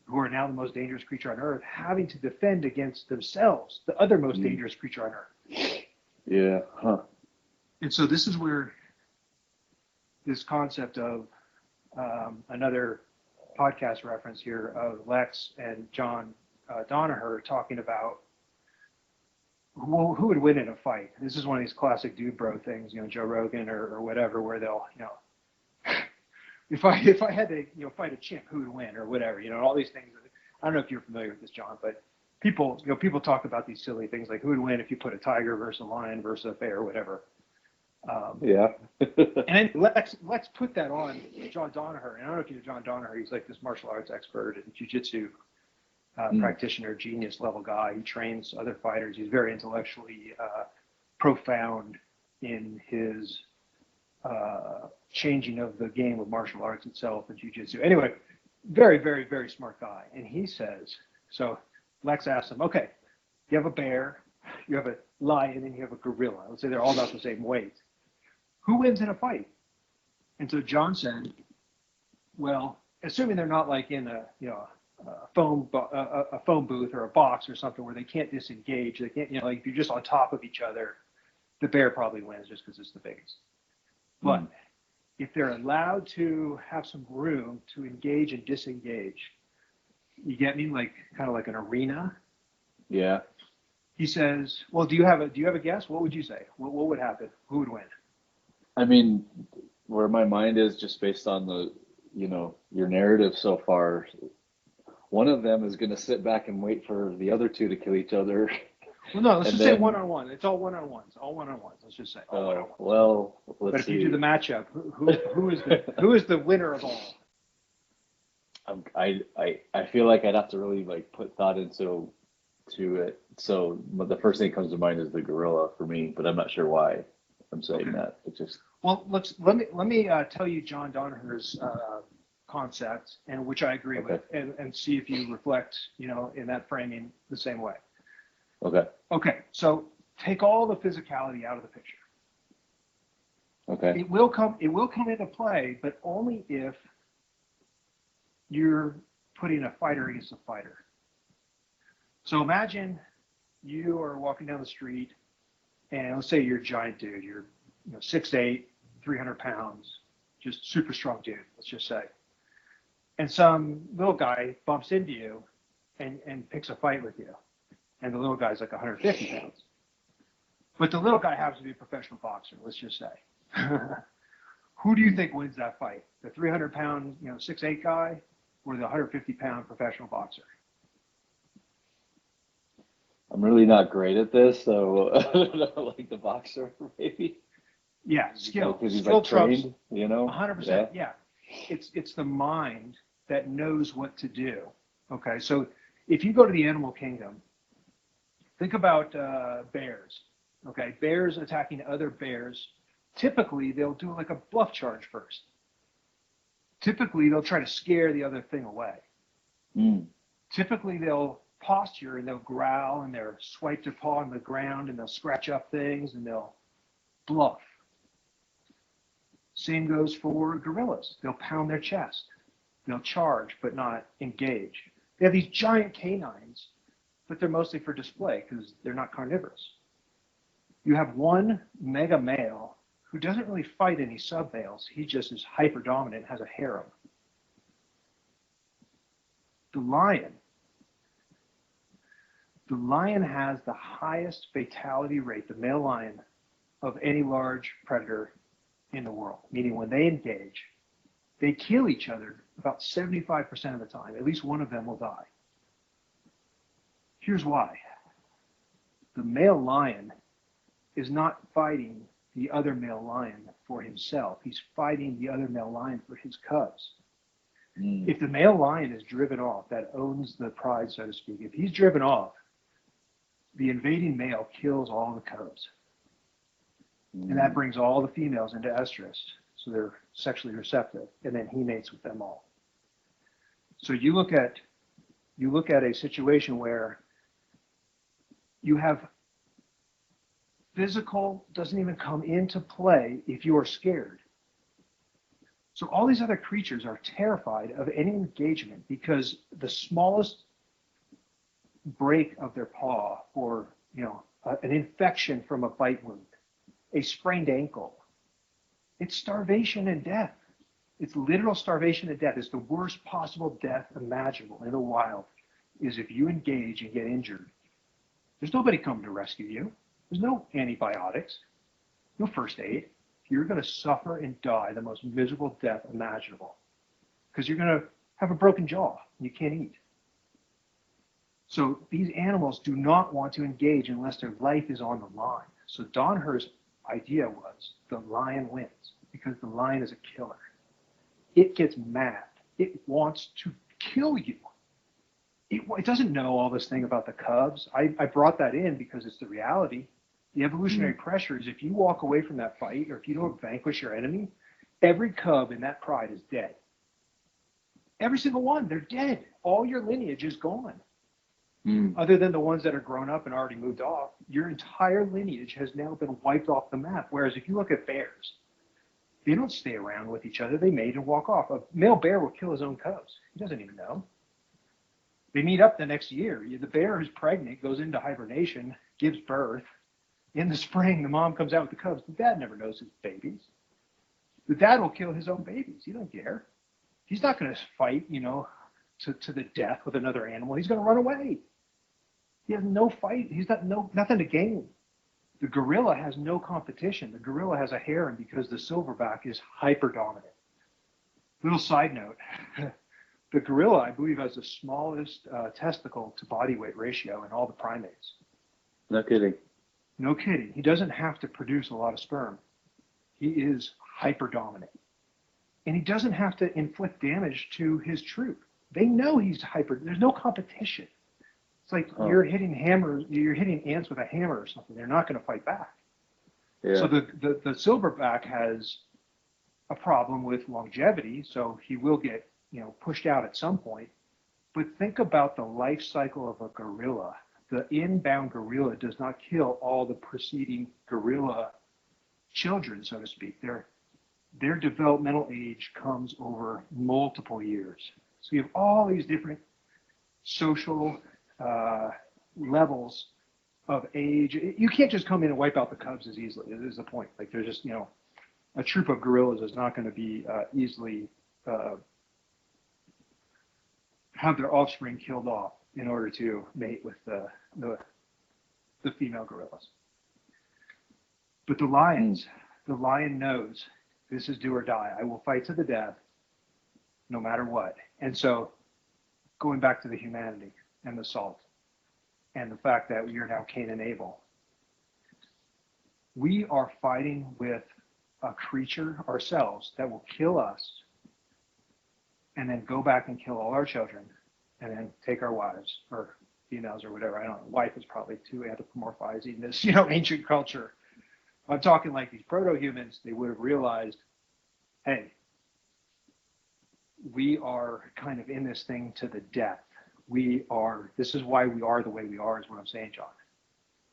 who are now the most dangerous creature on earth having to defend against themselves, the other most dangerous creature on earth. Yeah. Huh. And so this is where this concept of another podcast reference here of Lex and John Danaher talking about who would win in a fight. This is one of these classic dude bro things, Joe Rogan or whatever, where they'll, if I had to, fight a chimp, who would win or whatever, all these things. I don't know if you're familiar with this, John, but people talk about these silly things like who would win if you put a tiger versus a lion versus a bear or whatever. Yeah. And let's put that on John Danaher. And I don't know if you know John Danaher. He's like this martial arts expert and jiu-jitsu practitioner, genius level guy. He trains other fighters. He's very intellectually profound in his changing of the game of martial arts itself and jiu-jitsu. Anyway, very, very, very smart guy. And he says, so Lex asks him, okay, you have a bear, you have a lion, and you have a gorilla. Let's say they're all about the same weight. Who wins in a fight? And so John said, well, assuming they're not like in a phone booth or a box or something where they can't disengage, they can't, like if you're just on top of each other, the bear probably wins just because it's the biggest. But if they're allowed to have some room to engage and disengage, you get me, like kind of like an arena. Yeah. He says, well, do you have a guess? What would you say? What would happen? Who would win? I mean, where my mind is just based on the, your narrative so far, one of them is going to sit back and wait for the other two to kill each other. Well, no, let's just say one-on-one. It's all one-on-ones. All one-on-ones. Let's just say all one-on-ones. Well, let's see. But if you do the matchup, who is the winner of all? I feel like I'd have to really like put thought into it. So the first thing that comes to mind is the gorilla for me, but I'm not sure why I'm saying that. It just let me tell you John Danaher's concept, and which I agree with, and see if you reflect, in that framing the same way. Okay. So take all the physicality out of the picture. Okay. It will come into play, but only if you're putting a fighter against a fighter. So imagine you are walking down the street, and let's say you're a giant dude. You're 6'8", 300 pounds, just super strong dude, let's just say. And some little guy bumps into you and picks a fight with you. And the little guy's like 150 pounds. But the little guy happens to be a professional boxer, let's just say. Who do you think wins that fight? The 300-pound, 6'8" guy, or the 150-pound professional boxer? I'm really not great at this, so I don't know, like the boxer, maybe. Yeah, skill. Because he's skill like trained, 100%. Yeah. It's the mind that knows what to do. Okay, so if you go to the animal kingdom, think about bears. Okay, bears attacking other bears. Typically, they'll do like a bluff charge first. Typically, they'll try to scare the other thing away. Typically, they'll posture and they'll growl and they'll swipe their paw on the ground and they'll scratch up things and they'll bluff. Same goes for gorillas. They'll pound their chest. They'll charge but not engage. They have these giant canines, but they're mostly for display because they're not carnivorous. You have one mega male who doesn't really fight any sub males. He just is hyper dominant, has a harem. The lion has the highest fatality rate, the male lion, of any large predator in the world. Meaning when they engage, they kill each other about 75% of the time. At least one of them will die. Here's why. The male lion is not fighting the other male lion for himself. He's fighting the other male lion for his cubs. If the male lion is driven off, that owns the pride, so to speak, if he's driven off, the invading male kills all the cubs. And that brings all the females into estrus, so they're sexually receptive, and then he mates with them all. So you look at a situation where you have physical doesn't even come into play if you are scared. So all these other creatures are terrified of any engagement because the smallest break of their paw, or an infection from a bite wound, a sprained ankle, it's starvation and death. It's literal starvation and death. It's the worst possible death imaginable in the wild, is if you engage and get injured. There's nobody coming to rescue you. There's no antibiotics, no first aid. You're going to suffer and die the most miserable death imaginable because you're going to have a broken jaw and you can't eat. So these animals do not want to engage unless their life is on the line. So Donner's idea was the lion wins because the lion is a killer. It gets mad. It wants to kill you. It doesn't know all this thing about the cubs. I brought that in because it's the reality. The evolutionary pressure is if you walk away from that fight or if you don't vanquish your enemy, every cub in that pride is dead. Every single one, they're dead. All your lineage is gone. Other than the ones that are grown up and already moved off, your entire lineage has now been wiped off the map. Whereas if you look at bears, they don't stay around with each other. They mate and walk off. A male bear will kill his own cubs. He doesn't even know. They meet up the next year. The bear is pregnant, goes into hibernation, gives birth. In the spring, the mom comes out with the cubs. The dad never knows his babies. The dad will kill his own babies. He don't care. He's not going to fight, to the death with another animal. He's going to run away. He has no fight. He's got nothing to gain. The gorilla has no competition. The gorilla has a harem because the silverback is hyper dominant. Little side note. The gorilla, I believe, has the smallest testicle to body weight ratio in all the primates. No kidding. No kidding. He doesn't have to produce a lot of sperm. He is hyper dominant. And he doesn't have to inflict damage to his troop. They know he's hyper. There's no competition. It's like you're hitting ants with a hammer or something. They're not going to fight back. Yeah. So the silverback has a problem with longevity, so he will get pushed out at some point. But think about the life cycle of a gorilla. The inbound gorilla does not kill all the preceding gorilla children, so to speak. Their developmental age comes over multiple years. So you have all these different social levels of age. You can't just come in and wipe out the cubs as easily. This is the point. Like there's just, a troop of gorillas is not going to be easily have their offspring killed off in order to mate with the female gorillas. But the lion knows this is do or die. I will fight to the death no matter what. And so going back to the humanity and the salt and the fact that we are now Cain and Abel, we are fighting with a creature ourselves that will kill us and then go back and kill all our children and then take our wives or females or whatever. I don't know. Wife is probably too anthropomorphizing this, ancient culture. I'm talking like these proto-humans, they would have realized, hey, we are kind of in this thing to the death. This is why we are the way we are, is what I'm saying, John.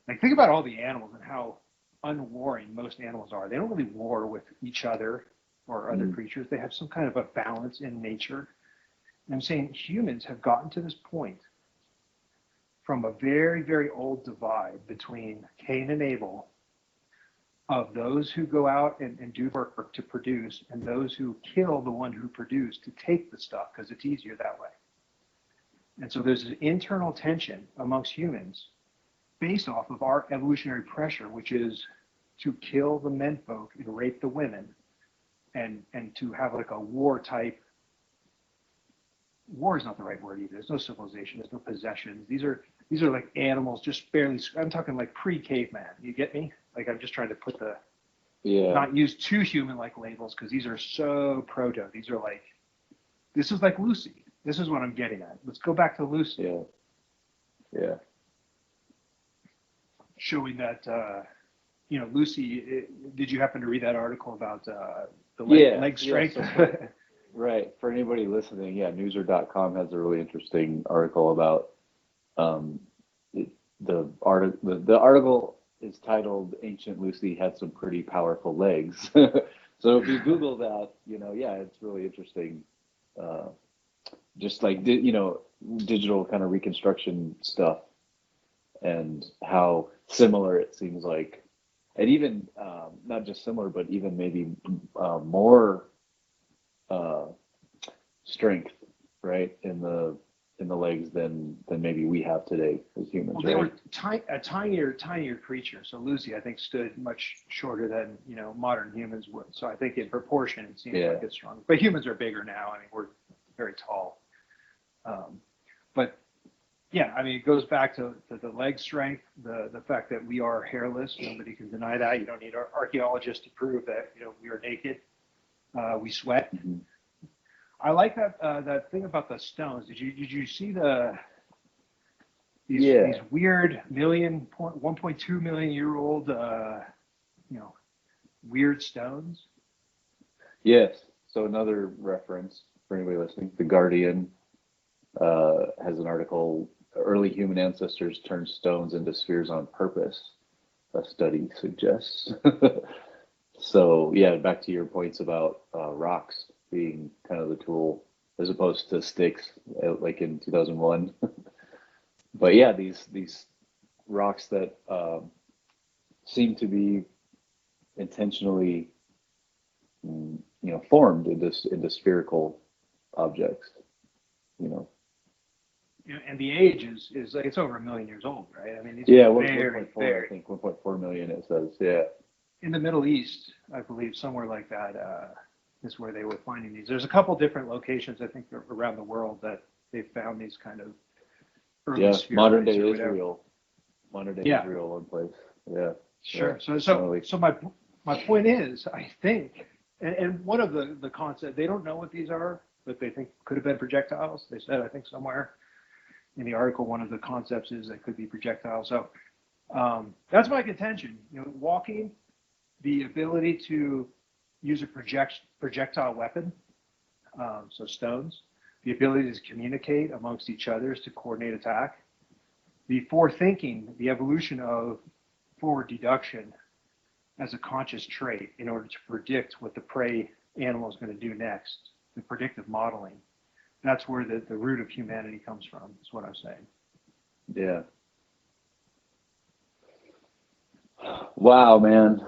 Like, think about all the animals and how unwarring most animals are. They don't really war with each other or other creatures. They have some kind of a balance in nature. And I'm saying humans have gotten to this point from a very, very old divide between Cain and Abel, of those who go out and do work to produce, and those who kill the one who produced to take the stuff because it's easier that way. And so there's an internal tension amongst humans based off of our evolutionary pressure, which is to kill the menfolk and rape the women, and to have like a war type. War is not the right word either. There's no civilization. There's no possessions. These are like animals, just barely. I'm talking like pre-caveman. You get me? Like, I'm just trying to put not use too human-like labels, because these are so proto. These are like, this is like Lucy. This is what I'm getting at. Let's go back to Lucy. Yeah. Showing that, Lucy. Did you happen to read that article about the leg strength? So right. For anybody listening, newser.com has a really interesting article about the article is titled "Ancient Lucy Had Some Pretty Powerful Legs." So if you Google that, yeah, it's really interesting. Just like digital kind of reconstruction stuff, and how similar it seems like, and even not just similar, but even maybe more strength, right, in the legs than maybe we have today as humans. Well, they right? were a tinier creature. So Lucy, I think, stood much shorter than modern humans would. So I think in proportion, it seems like it's strong. But humans are bigger now. I mean, we're very tall. But yeah, I mean, it goes back to the leg strength, the fact that we are hairless. Nobody can deny that. You don't need archaeologists to prove that we are naked. We sweat. Mm-hmm. I like that thing about the stones. Did you see these weird 1.2 million year old weird stones? Yes. So another reference for anybody listening, The Guardian has an article, Early Human Ancestors Turned Stones into Spheres on Purpose, a study suggests. So yeah, back to your points about rocks being kind of the tool as opposed to sticks, like in 2001. But yeah, these rocks that seem to be intentionally, formed into spherical objects. And the age is like it's over 1 million years old, right? I mean, these Yeah, are 1.4, I think 1.4 million it says. Yeah. In the Middle East, I believe, somewhere like that is where they were finding these. There's a couple different locations, I think, around the world that they've found these kind of early spheroids. Modern day Israel, one place. Yeah. Sure. Yeah. So my point is, I think, and one of the concepts, they don't know what these are, but they think could have been projectiles. They said, I think, somewhere in the article, one of the concepts is they could be projectiles. So that's my contention. Walking, the ability to use a projectile weapon, so stones, the ability to communicate amongst each other to coordinate attack, the forethinking, the evolution of forward deduction as a conscious trait in order to predict what the prey animal is going to do next, the predictive modeling. That's where the root of humanity comes from, is what I'm saying. Yeah. Wow, man.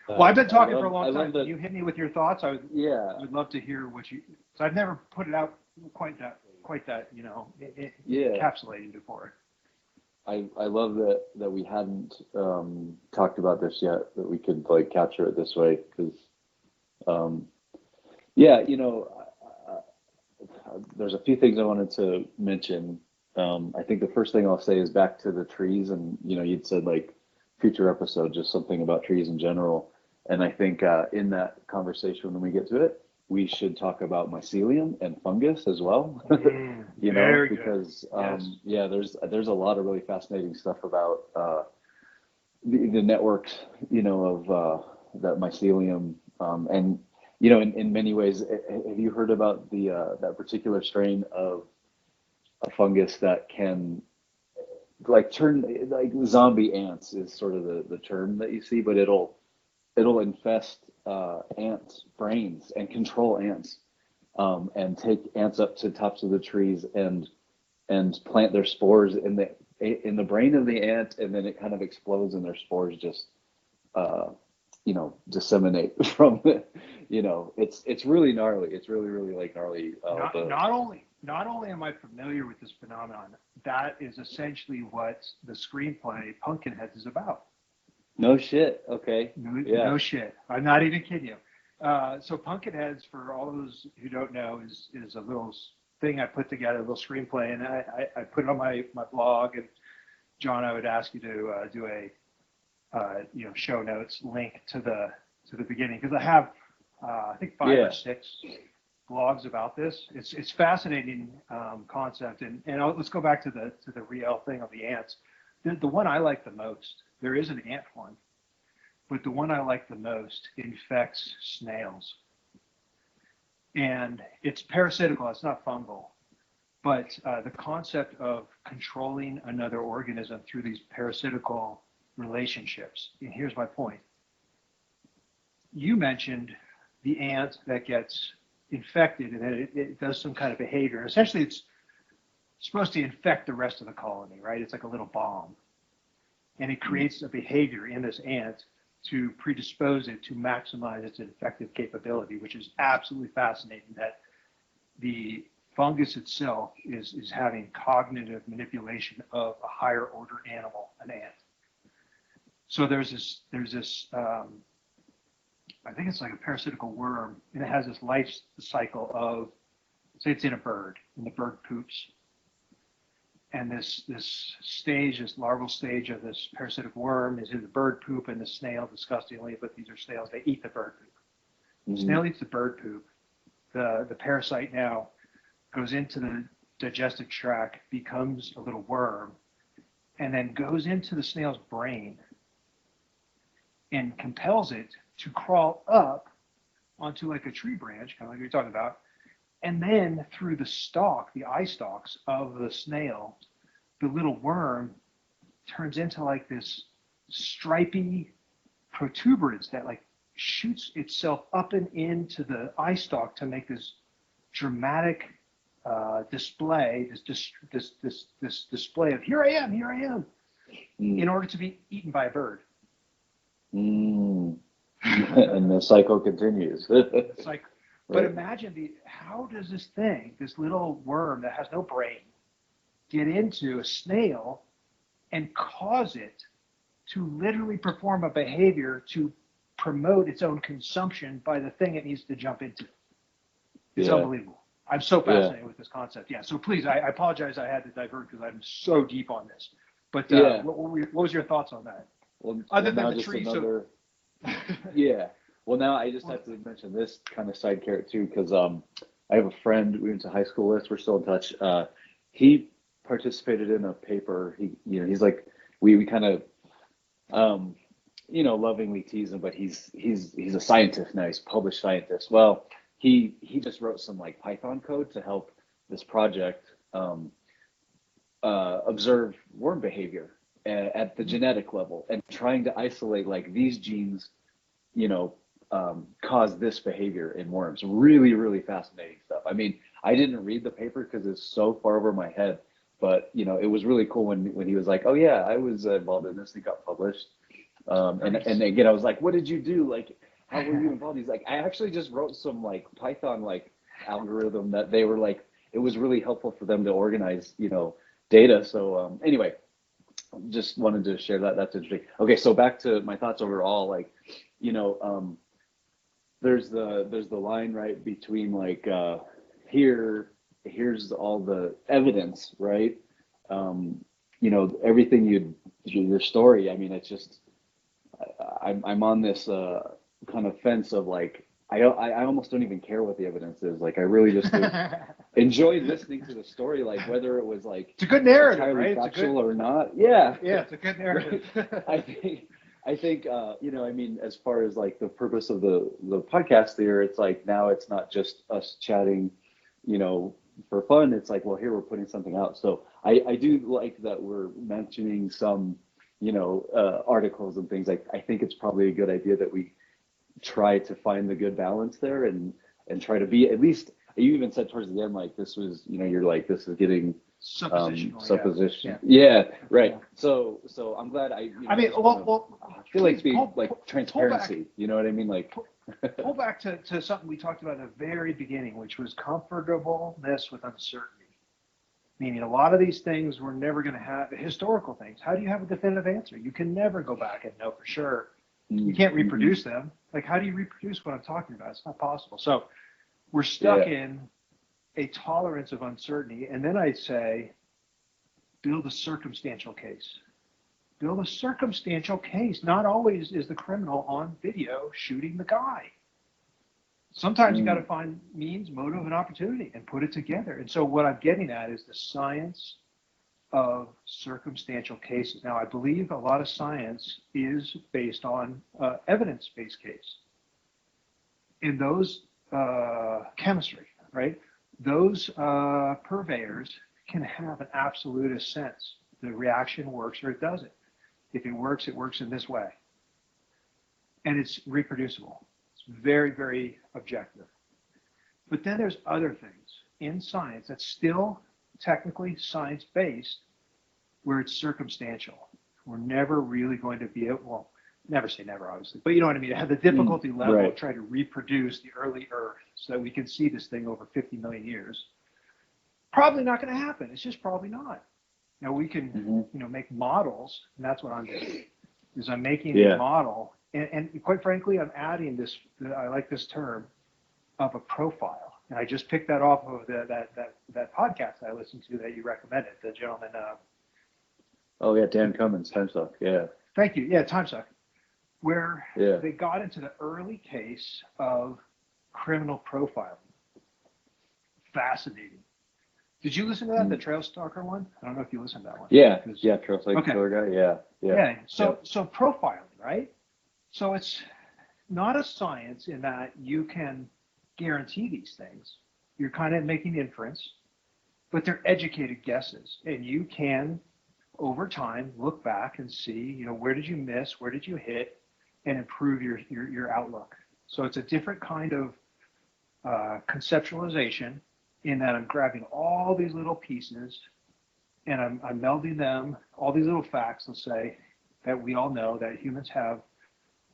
Well, I've been talking for a long time. Can you hit me with your thoughts? I would love to hear what you. So I've never put it out quite that encapsulating before. I love that we hadn't talked about this yet, that we could capture it this way, because there's a few things I wanted to mention. I think the first thing I'll say is back to the trees, and you'd said future episode, just something about trees in general. And I think in that conversation, when we get to it, we should talk about mycelium and fungus as well. Because there's a lot of really fascinating stuff about the networks, of that mycelium, and in many ways. Have you heard about that particular strain of a fungus that can turn zombie ants is sort of the term that you see, but it'll infest ants' brains and control ants, and take ants up to tops of the trees and plant their spores in the brain of the ant, and then it kind of explodes and their spores just disseminate from it. It's really gnarly. It's really gnarly. Not only am I familiar with this phenomenon, that is essentially what the screenplay Pumpkinheads is about. No shit. Okay. No shit. I'm not even kidding you. So Pumpkinheads, for all those who don't know, is a little thing I put together, a little screenplay, and I put it on my blog. And John, I would ask you to do a show notes link to the beginning, because I have I think 5 or 6 blogs about this. It's fascinating concept, and let's go back to the real thing of the ants. The one I like the most, there is an ant one, but the one I like the most infects snails, and it's parasitical. It's not fungal, but the concept of controlling another organism through these parasitical relationships. And here's my point: you mentioned the ant that gets infected and then it does some kind of behavior. Essentially, it's supposed to infect the rest of the colony, right? It's like a little bomb. And it creates a behavior in this ant to predispose it to maximize its infective capability, which is absolutely fascinating that the fungus itself is having cognitive manipulation of a higher order animal, an ant. So there's this I think it's like a parasitical worm, and it has this life cycle of, say it's in a bird, and the bird poops. And this larval stage of this parasitic worm is in the bird poop, and the snail, disgustingly, but these are snails, they eat the bird poop. The snail eats the bird poop. The parasite now goes into the digestive tract, becomes a little worm, and then goes into the snail's brain and compels it to crawl up onto like a tree branch, kind of like you're talking about, and then through the stalk, the eye stalks of the snail, the little worm turns into like this stripy protuberance that like shoots itself up and into the eye stalk to make this dramatic display, this display of here I am, in order to be eaten by a bird. And the cycle continues. It's like, but imagine how does this thing, this little worm that has no brain, get into a snail and cause it to literally perform a behavior to promote its own consumption by the thing it needs to jump into? It's unbelievable. I'm so fascinated with this concept. Yeah. So please, I apologize I had to divert because I'm so deep on this. But what was your thoughts on that? Well, other than the tree. Yeah. Well, now I just have to mention this kind of side carrot too, because I have a friend we went to high school with. We're still in touch. He participated in a paper. He's like we kind of lovingly tease him, but he's a scientist now. He's a published scientist. Well, he just wrote some like Python code to help this project observe worm behavior at the genetic level and trying to isolate like these genes, cause this behavior in worms. Really, really fascinating stuff. I mean, I didn't read the paper because it's so far over my head, but it was really cool when he was like, "Oh yeah, I was involved in this." And it got published. And again, I was like, "What did you do? Like, how were you involved?" He's like, "I actually just wrote some like Python like algorithm that they were like, it was really helpful for them to organize, data." So anyway, just wanted to share that. That's interesting. Okay, so back to my thoughts overall. Like, there's the line right between like here's all the evidence, right? Everything your story. I mean, it's just I'm on this kind of fence of like I almost don't even care what the evidence is. Like I really just enjoyed listening to the story, like whether it was like it's a good narrative, entirely right? Factual or not. Yeah. Yeah, it's a good narrative. Right? I think I mean, as far as like the purpose of the podcast here, it's like now it's not just us chatting, for fun. It's like, well, here we're putting something out. So I do like that we're mentioning some, articles and things. Like I think it's probably a good idea that we try to find the good balance there and try to be at least. You even said towards the end, like this was, you're like, this is getting supposition. Yeah, right. Yeah. So I'm glad I feel like transparency. You know what I mean? Like pull back to something we talked about at the very beginning, which was comfortableness with uncertainty. Meaning a lot of these things we're never going to have historical things. How do you have a definitive answer? You can never go back and know for sure. You can't reproduce them. Like how do you reproduce what I'm talking about? It's not possible. So we're stuck in a tolerance of uncertainty. And then I'd say, build a circumstantial case. Build a circumstantial case. Not always is the criminal on video shooting the guy. Sometimes you got to find means, motive, and opportunity and put it together. And so what I'm getting at is the science of circumstantial cases. Now, I believe a lot of science is based on evidence-based case. In those chemistry, right? Those purveyors can have an absolutist sense. The reaction works or it doesn't. If it works in this way. And it's reproducible. It's very, very objective. But then there's other things in science that's still technically science-based where it's circumstantial. We're never really going to be able, well, never say never, obviously, but you know what I mean? Have the difficulty level right. of trying to reproduce the early Earth so that we can see this thing over 50 million years. Probably not going to happen. It's just probably not. Now we can, make models, and that's what I'm doing. Is I'm making a model, and quite frankly, I'm adding this. I like this term of a profile, and I just picked that off of that podcast I listened to that you recommended. The gentleman. Oh yeah, Dan Cummins, Time Suck. Yeah. Thank you. Yeah, Time Suck. Where Yeah. they got into the early case of criminal profiling. Fascinating. Did you listen to that, the Trail Stalker one? I don't know if you listened to that one. Yeah, Trail Stalker guy. Yeah. So profiling, right? So it's not a science in that you can guarantee these things. You're kind of making inference, but they're educated guesses, and you can, over time, look back and see, where did you miss, where did you hit, and improve your outlook. So it's a different kind of conceptualization in that I'm grabbing all these little pieces and I'm melding them, all these little facts, let's say, that we all know that humans have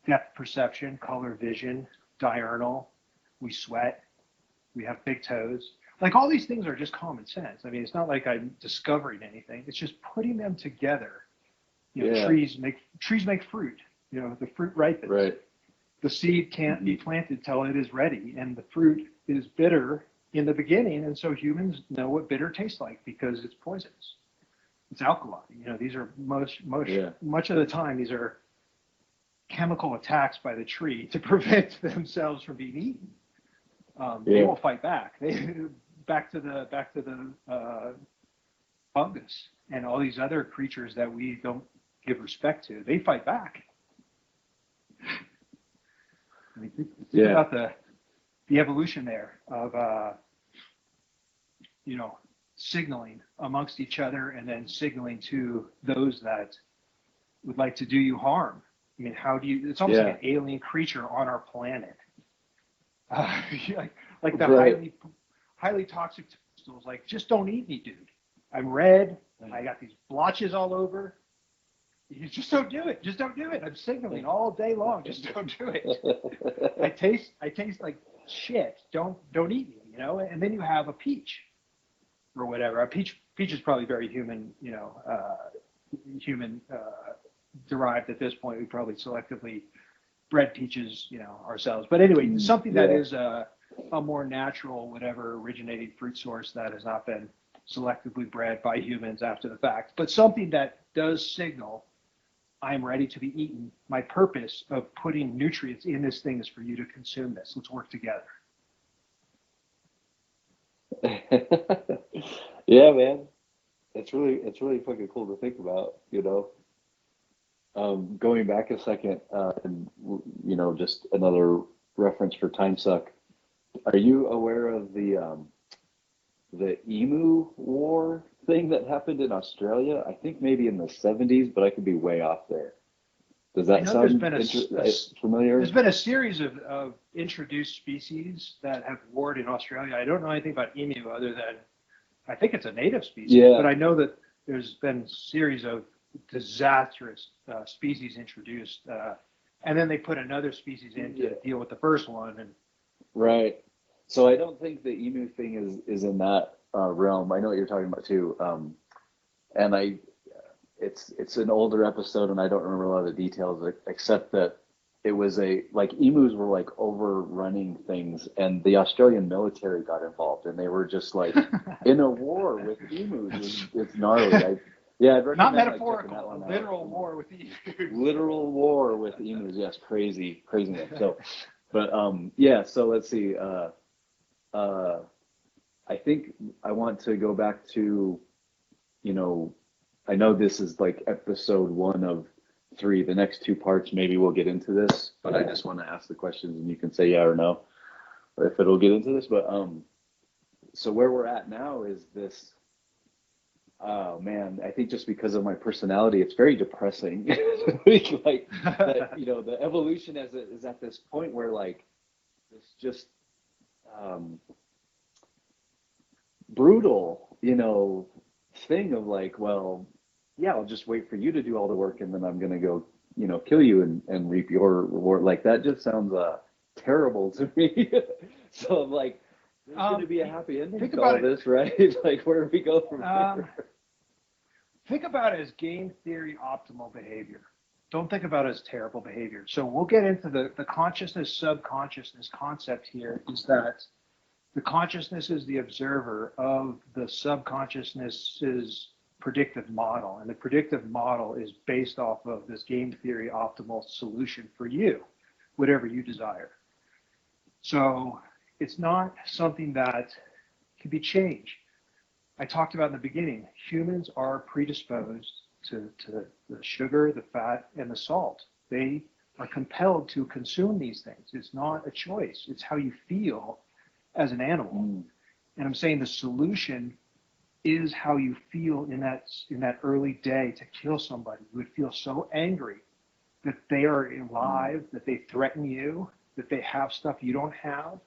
depth perception, color vision, diurnal, we sweat, we have big toes. Like all these things are just common sense. I mean, it's not like I'm discovering anything. It's just putting them together. Trees make fruit. The fruit ripens. Right. The seed can't be planted till it is ready, and the fruit is bitter in the beginning, and so humans know what bitter tastes like because it's poisonous. It's alkali. These are much of the time these are chemical attacks by the tree to prevent themselves from being eaten. They will fight back. Back to the fungus and all these other creatures that we don't give respect to. They fight back. I mean, think about the evolution there of signaling amongst each other and then signaling to those that would like to do you harm. I mean, how do you? It's almost like an alien creature on our planet. Like the highly toxic toadstools. Like, just don't eat me, dude. I'm red. I got these blotches all over. You just don't do it. Just don't do it. I'm signaling all day long. Just don't do it. I taste like shit. Don't eat me. And then you have a peach, or whatever. A peach is probably very human. Human derived at this point. We probably selectively bred peaches, ourselves. But anyway, something that is a more natural, whatever, originating fruit source that has not been selectively bred by humans after the fact, but something that does signal, I'm ready to be eaten. My purpose of putting nutrients in this thing is for you to consume this. Let's work together. Yeah, man. It's really fucking cool to think about, Going back a second, and just another reference for Time Suck. Are you aware of the emu war thing that happened in Australia? I think maybe in the 70s, but I could be way off there. Does that sound familiar? There's been a series of introduced species that have warred in Australia. I don't know anything about emu other than I think it's a native species, but I know that there's been a series of disastrous species introduced, and then they put another species in to deal with the first one. And right. So I don't think the emu thing is in that realm. I know what you're talking about too, and it's an older episode, and I don't remember a lot of the details except that it was emus were like overrunning things, and the Australian military got involved, and they were just like in a war with emus. It's gnarly. I'd recommend, not metaphorical, a literal war with emus. Literal war with emus. Yes, craziness. So, but so let's see. I think I want to go back to, I know this is like episode 1 of 3. The next 2 parts, maybe we'll get into this, but I just want to ask the questions and you can say yeah or no, or if it'll get into this. But so where we're at now is this. Oh man, I think just because of my personality, it's very depressing. The evolution is at this point where like this just brutal, thing of like, well, yeah, I'll just wait for you to do all the work and then I'm going to go, kill you and reap your reward. Like that just sounds terrible to me. So I'm like, there's going to be a happy ending to all this, right? Like, where do we go from here? Think about it as game theory optimal behavior. Don't think about it as terrible behavior. So we'll get into the consciousness, subconsciousness concept here is that the consciousness is the observer of the subconsciousness's predictive model. And the predictive model is based off of this game theory optimal solution for you, whatever you desire. So it's not something that can be changed. I talked about in the beginning, humans are predisposed to the sugar, the fat, and the salt. They are compelled to consume these things. It's not a choice. It's how you feel as an animal. And I'm saying the solution is how you feel in that early day to kill somebody. You would feel so angry that they are alive, that they threaten you, that they have stuff you don't have.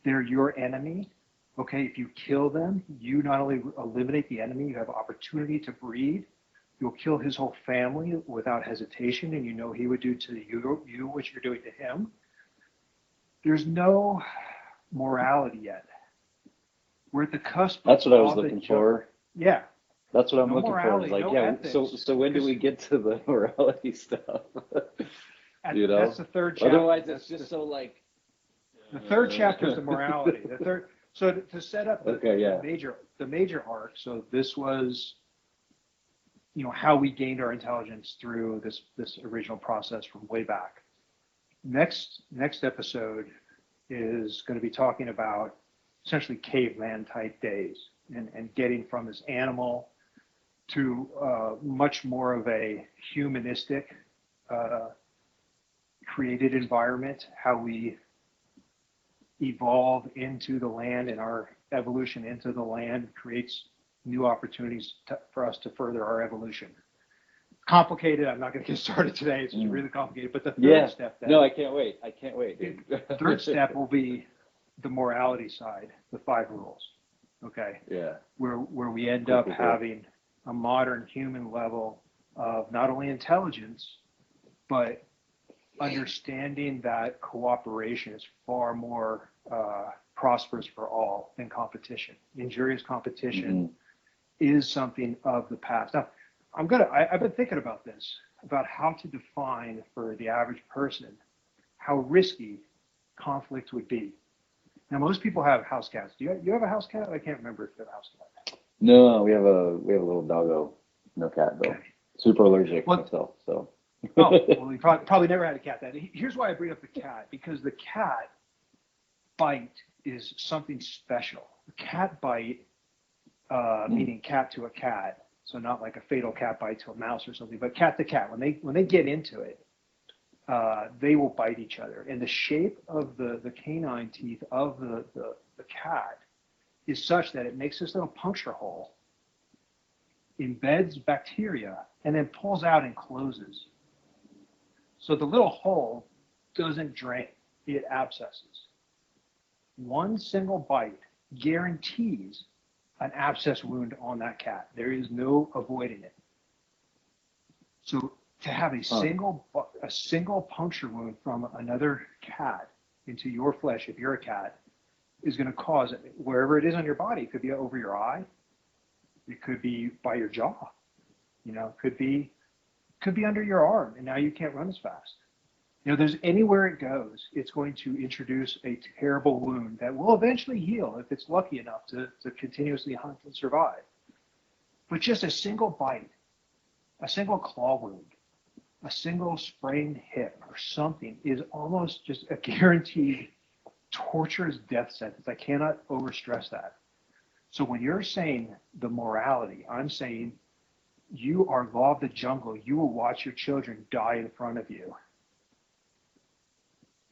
They're your enemy. Okay, if you kill them, you not only eliminate the enemy, you have opportunity to breed. You'll kill his whole family without hesitation, and he would do to you what you're doing to him. There's no morality yet. We're at the cusp. That's what I was looking for. Yeah. That's what I'm looking for. Is like, so when do we get to the morality stuff? That's the third chapter. Otherwise, it's just so like. The third chapter is the morality. So to set up the major arc. So this was, how we gained our intelligence through this original process from way back. Next episode is going to be talking about essentially caveman type days and getting from this animal to much more of a humanistic created environment, how we evolve into the land, and our evolution into the land creates new opportunities for us to further our evolution. Complicated. I'm not going to get started today. It's really complicated. But the third step. No, I can't wait. Dude. The third step will be the morality side, the 5 rules. Okay. Yeah. Where we end up having a modern human level of not only intelligence, but understanding that cooperation is far more prosperous for all than competition. Injurious competition is something of the past. Now, I've been thinking about this, about how to define for the average person how risky conflict would be. Now, most people have house cats. Do you have a house cat? I can't remember if you have a house cat. No, we have a little doggo. No cat though. Okay. Super allergic myself, so. Oh, well, you probably never had a cat then. Here's why I bring up the cat, because the cat bite is something special. The cat bite, meaning cat to a cat, so not like a fatal cat bite to a mouse or something, but cat to cat. When they get into it, they will bite each other. And the shape of the canine teeth of the cat is such that it makes this little puncture hole, embeds bacteria, and then pulls out and closes. So the little hole doesn't drain, it abscesses. One single bite guarantees an abscess wound on that cat. There is no avoiding it. So to have a single puncture wound from another cat into your flesh, if you're a cat, is going to cause it wherever it is on your body. It could be over your eye. It could be by your jaw. Could be under your arm, and now you can't run as fast. There's anywhere it goes, it's going to introduce a terrible wound that will eventually heal if it's lucky enough to continuously hunt and survive. But just a single bite, a single claw wound, a single sprained hip or something is almost just a guaranteed torturous death sentence. I cannot overstress that. So when you're saying the morality, I'm saying you are law of the jungle. You will watch your children die in front of you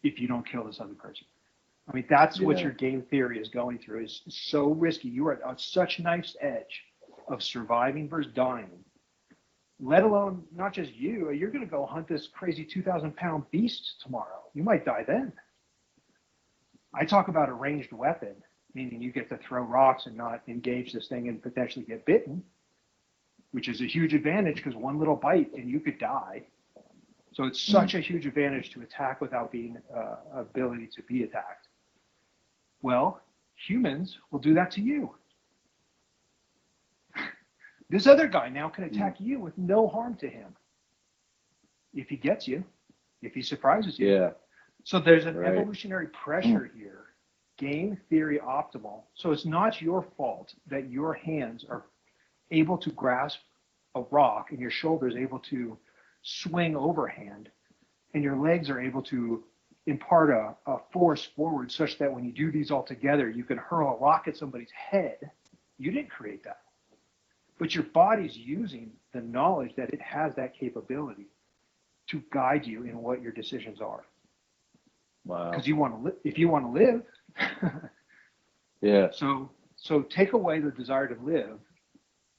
if you don't kill this other person. I mean, that's what your game theory is going through. Is so risky. You are on such knife's edge of surviving versus dying. Let alone not just you're going to go hunt this crazy 2,000-pound beast tomorrow. You might die then. I talk about a ranged weapon, meaning you get to throw rocks and not engage this thing and potentially get bitten, which is a huge advantage because one little bite and you could die. So it's such a huge advantage to attack without being ability to be attacked. Well, humans will do that to you. This other guy now can attack you with no harm to him. If he gets you, if he surprises you. Yeah. So there's an evolutionary pressure here, game theory optimal. So it's not your fault that your hands are able to grasp a rock and your shoulders able to swing overhand and your legs are able to impart a force forward such that when you do these all together, you can hurl a rock at somebody's head. You didn't create that. But your body's using the knowledge that it has that capability to guide you in what your decisions are. Wow. Because if you want to live, yeah. So take away the desire to live,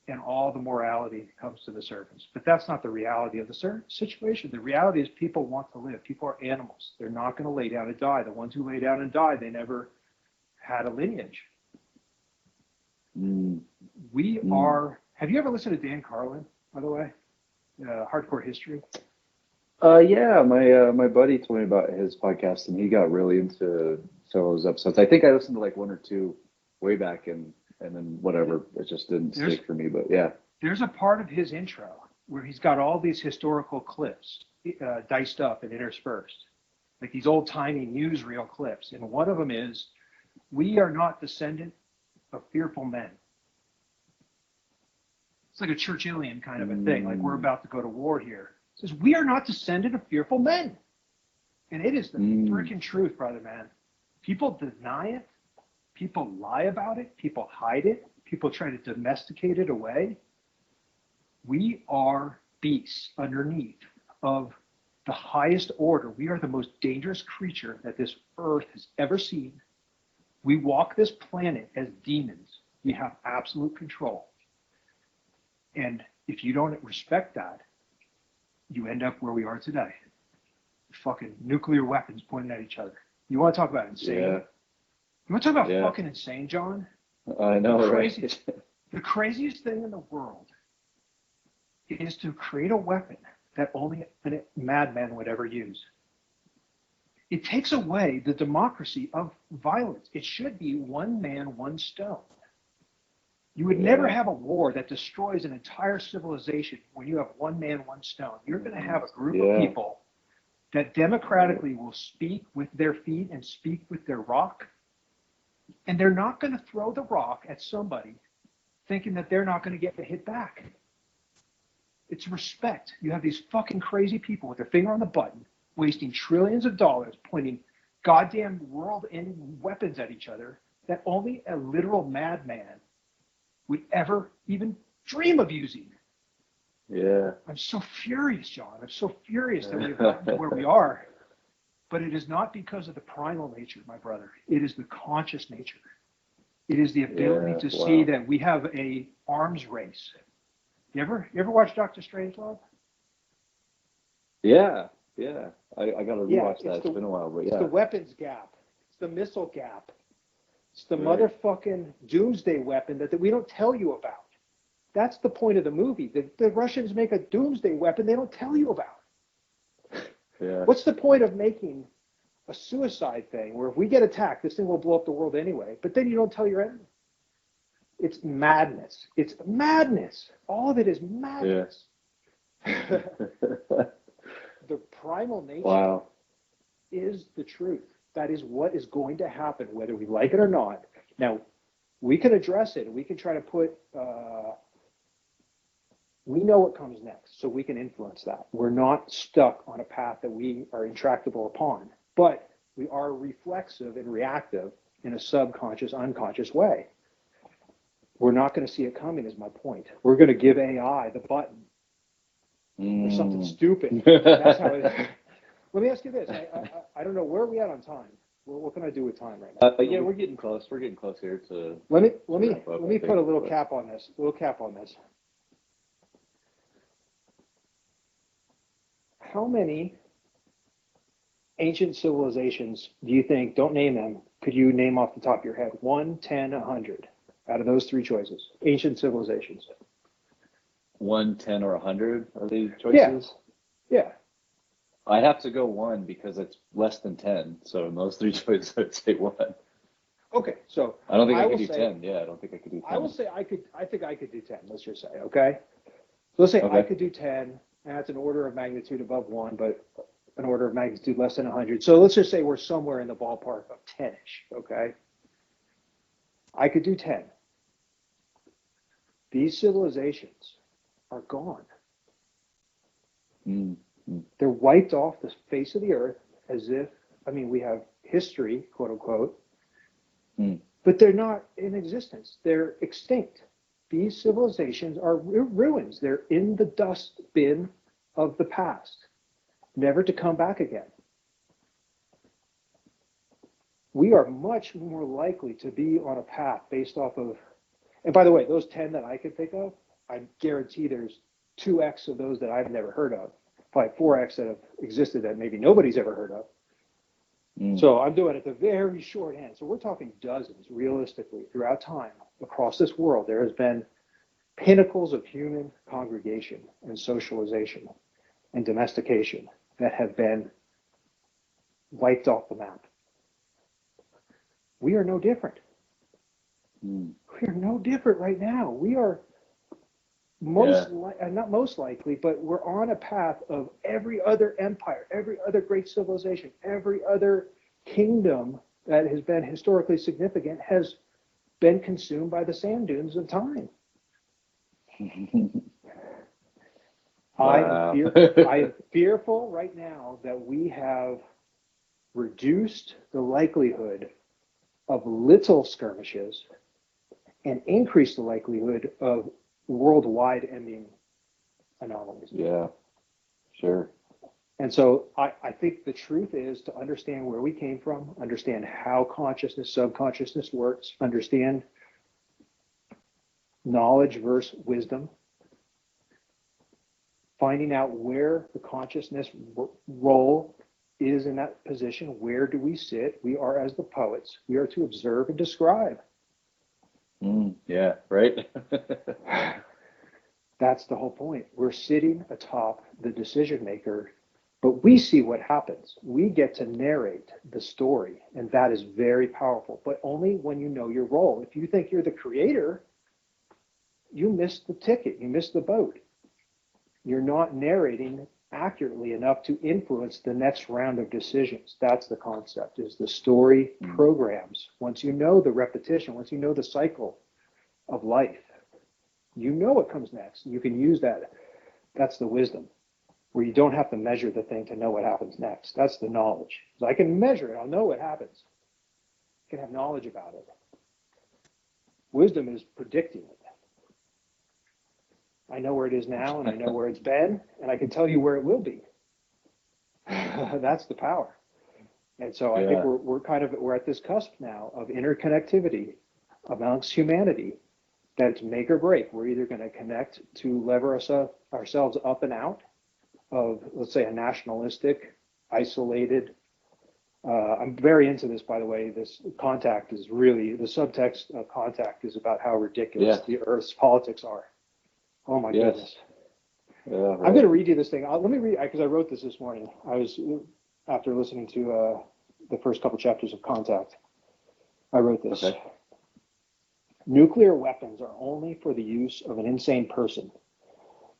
and all the morality comes to the surface. But that's not the reality of the situation. The reality is people want to live. People are animals. They're not going to lay down and die. The ones who lay down and die, they never had a lineage. We are. Have you ever listened to Dan Carlin, by the way? Hardcore History. Yeah, my buddy told me about his podcast, and he got really into some of those episodes. I think I listened to like one or two way back, and then whatever, it just didn't stick for me. But yeah, there's a part of his intro where he's got all these historical clips diced up and interspersed, like these old timey newsreel clips. And one of them is, "We are not descendant of fearful men." It's like a Churchillian kind of a thing, like we're about to go to war here. It says, we are not descendant of fearful men. And it is the freaking truth, brother, man. People deny it. People lie about it. People hide it. People try to domesticate it away. We are beasts underneath of the highest order. We are the most dangerous creature that this earth has ever seen. We walk this planet as demons. We have absolute control. And if you don't respect that, you end up where we are today. Fucking nuclear weapons pointing at each other. You want to talk about insane? Yeah. You want to talk about fucking insane, John? I know, The craziest thing in the world is to create a weapon that only a madman would ever use. It takes away the democracy of violence. It should be one man, one stone. You would never have a war that destroys an entire civilization when you have one man, one stone. You're going to have a group of people that democratically will speak with their feet and speak with their rock. And they're not going to throw the rock at somebody thinking that they're not going to get hit back. It's respect. You have these fucking crazy people with their finger on the button, wasting trillions of dollars, pointing goddamn world-ending weapons at each other that only a literal madman would ever even dream of using. Yeah. I'm so furious, John. I'm so furious that we've gotten to where we are. But it is not because of the primal nature, my brother. It is the conscious nature. It is the ability to see that we have a arms race. You ever watch Dr. Strangelove? Yeah. I got to rewatch that. It's been a while, but It's the weapons gap. It's the missile gap. It's the motherfucking doomsday weapon that we don't tell you about. That's the point of the movie. The Russians make a doomsday weapon they don't tell you about. Yeah. What's the point of making a suicide thing where if we get attacked, this thing will blow up the world anyway, but then you don't tell your enemy? It's madness. It's madness. All of it is madness. Yeah. The primal nature is the truth. That is what is going to happen, whether we like it or not. Now, we can address it, and we can try to put, we know what comes next, so we can influence that. We're not stuck on a path that we are intractable upon, but we are reflexive and reactive in a subconscious, unconscious way. We're not going to see it coming, is my point. We're going to give AI the button or something stupid. That's how it is. Let me ask you this. I don't know, where are we at on time? What can I do with time right now? Yeah, we're getting close. We're getting close here to. Let me put a little cap on this. ancient civilizations do you think, don't name them, could you name off the top of your head? 1, 10, 100 out of those three choices. Ancient civilizations. 1, 10, or 100 are the choices? Yeah. I have to go 1 because it's less than 10. So in those three choices, I'd say 1. Okay, so I don't think I could will do say, 10. Yeah, I don't think I could do 10. I will say I think I could do 10, let's just say, okay? So let's say I Okay. could do 10, and that's an order of magnitude above 1, but an order of magnitude less than 100. So let's just say we're somewhere in the ballpark of 10-ish, okay? I could do 10. These civilizations are gone. Mm-hmm. They're wiped off the face of the earth as if, I mean, we have history, quote unquote, but they're not in existence. They're extinct. These civilizations are ruins. They're in the dust bin of the past, never to come back again. We are much more likely to be on a path based off of, and by the way, those 10 that I could think of, I guarantee there's 2x of those that I've never heard of, probably 4x that have existed that maybe nobody's ever heard of. So I'm doing it the very shorthand. So we're talking dozens, realistically, throughout time, across this world. There has been pinnacles of human congregation and socialization and domestication that have been wiped off the map. We are no different. We are no different right now. We are not most likely, but we're on a path of every other empire, every other great civilization, every other kingdom that has been historically significant has been consumed by the sand dunes of time. Wow. I am fearful right now that we have reduced the likelihood of little skirmishes and increased the likelihood of worldwide ending anomalies. Yeah, sure. And so I think the truth is to understand where we came from, understand how consciousness, subconsciousness works, understand knowledge versus wisdom, finding out where the consciousness role is in that position. Where do we sit? We are, as the poets, we are to observe and describe. Yeah, right. That's the whole point. We're sitting atop the decision maker, but we see what happens. We get to narrate the story, and that is very powerful, but only when you know your role. If you think you're the creator, you missed the ticket, you missed the boat. You're not narrating accurately enough to influence the next round of decisions. That's the concept, is the story programs. Once you know the repetition, once you know the cycle of life, you know what comes next. You can use that. That's the wisdom, where you don't have to measure the thing to know what happens next. That's the knowledge. So I can measure it. I'll know what happens. I can have knowledge about it. Wisdom is predicting it. I know where it is now, and I know where it's been, and I can tell you where it will be. That's the power. And so I think we're at this cusp now of interconnectivity amongst humanity. That's make or break. We're either going to connect to lever ourselves up and out of, let's say, a nationalistic, isolated. I'm very into this, by the way. This Contact is really, the subtext of Contact is about how ridiculous the Earth's politics are. Oh my goodness. Yeah, right. I'm going to read you this thing. Let me read, because I wrote this morning. I was, after listening to the first couple chapters of Contact, I wrote this. Okay. Nuclear weapons are only for the use of an insane person.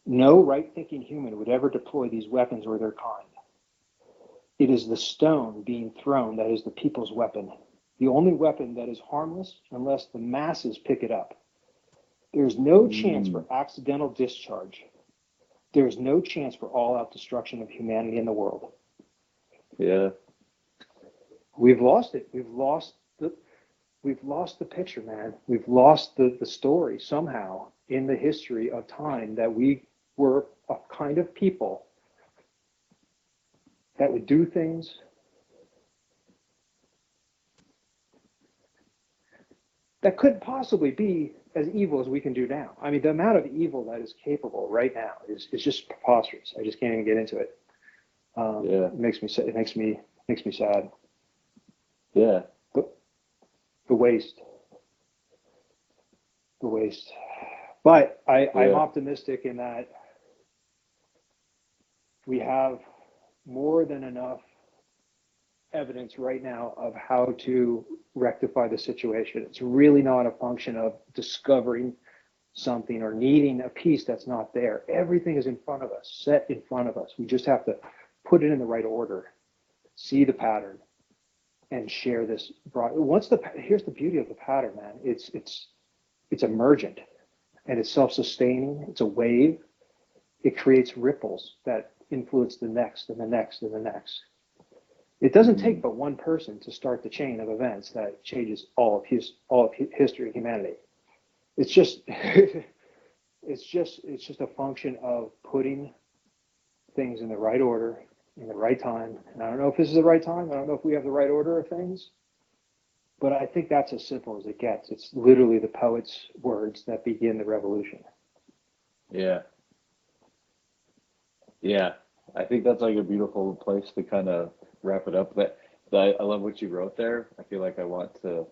No right-thinking human would ever deploy these weapons or their kind. It is the stone being thrown that is the people's weapon, the only weapon that is harmless unless the masses pick it up. There is no chance for accidental discharge. There is no chance for all-out destruction of humanity in the world. Yeah. We've lost it. We've lost the picture, man. We've lost the story somehow in the history of time that we were a kind of people that would do things that couldn't possibly be as evil as we can do now. I mean, the amount of evil that is capable right now is just preposterous. I just can't even get into it. It makes me Makes me sad. Yeah. The waste. But I'm Yeah. optimistic in that we have more than enough evidence right now of how to rectify the situation. It's really not a function of discovering something or needing a piece that's not there. Everything is in front of us, set in front of us. We just have to put it in the right order, see the pattern, and share this broad. Here's the beauty of the pattern, man. It's emergent and it's self-sustaining. It's a wave. It creates ripples that influence the next and the next and the next. It doesn't take but one person to start the chain of events that changes all of history and humanity. It's just it's just a function of putting things in the right order, in the right time. And I don't know if this is the right time. I don't know if we have the right order of things. But I think that's as simple as it gets. It's literally the poet's words that begin the revolution. Yeah. Yeah. I think that's like a beautiful place to kind of wrap it up. But I love what you wrote there. I feel like I want to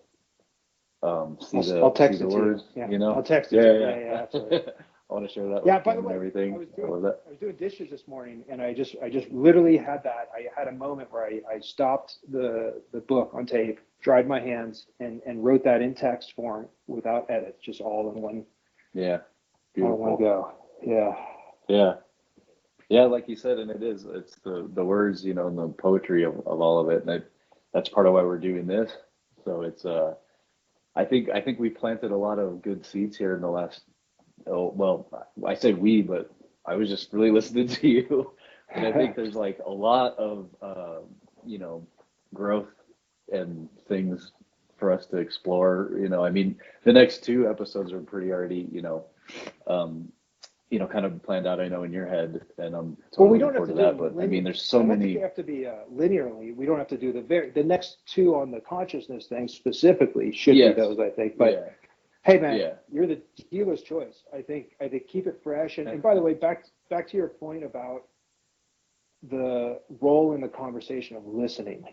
I'll text see it the to words, you. Yeah. you know? I'll text it to you. Yeah. Yeah, absolutely. I want to share that Yeah, with by them the way, and everything. I love that. I was doing dishes this morning, and I just literally had that. I had a moment where I stopped the book on tape, dried my hands, and wrote that in text form without edits, just all in one. Yeah. All in one go. Yeah. Yeah. Yeah, like you said, and it's the words, you know, and the poetry of all of it. And that's part of why we're doing this. So it's I think we planted a lot of good seeds here in the last, well, I say we, but I was just really listening to you. And I think there's like a lot of you know, growth and things for us to explore. You know, I mean, the next two episodes are pretty already, kind of planned out, I know, in your head, and I'm Well, totally we looking don't have forward to to do that. But linear. I mean, there's so I don't think many. they have to be linearly. We don't have to do the next two on the consciousness thing specifically should Yes. be those, I think. But Yeah. hey, man, Yeah. you're the dealer's choice. I think keep it fresh. And by the way, back to your point about the role in the conversation of listening.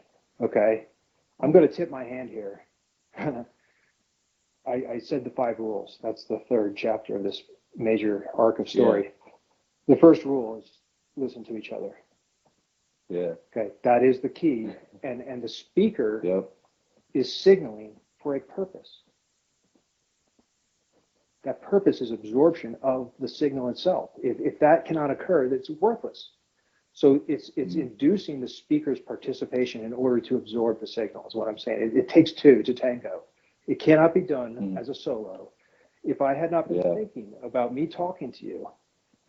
Okay, I'm going to tip my hand here. I said the 5 rules. That's the 3rd chapter of this major arc of story. The first rule is listen to each other. Yeah. Okay, that is the key. And the speaker Yep. is signaling for a purpose. That purpose is absorption of the signal itself. If that cannot occur, it's worthless. So it's inducing the speaker's participation in order to absorb the signal, is what I'm saying. It takes 2 to tango. It cannot be done as a solo. If I had not been thinking about me talking to you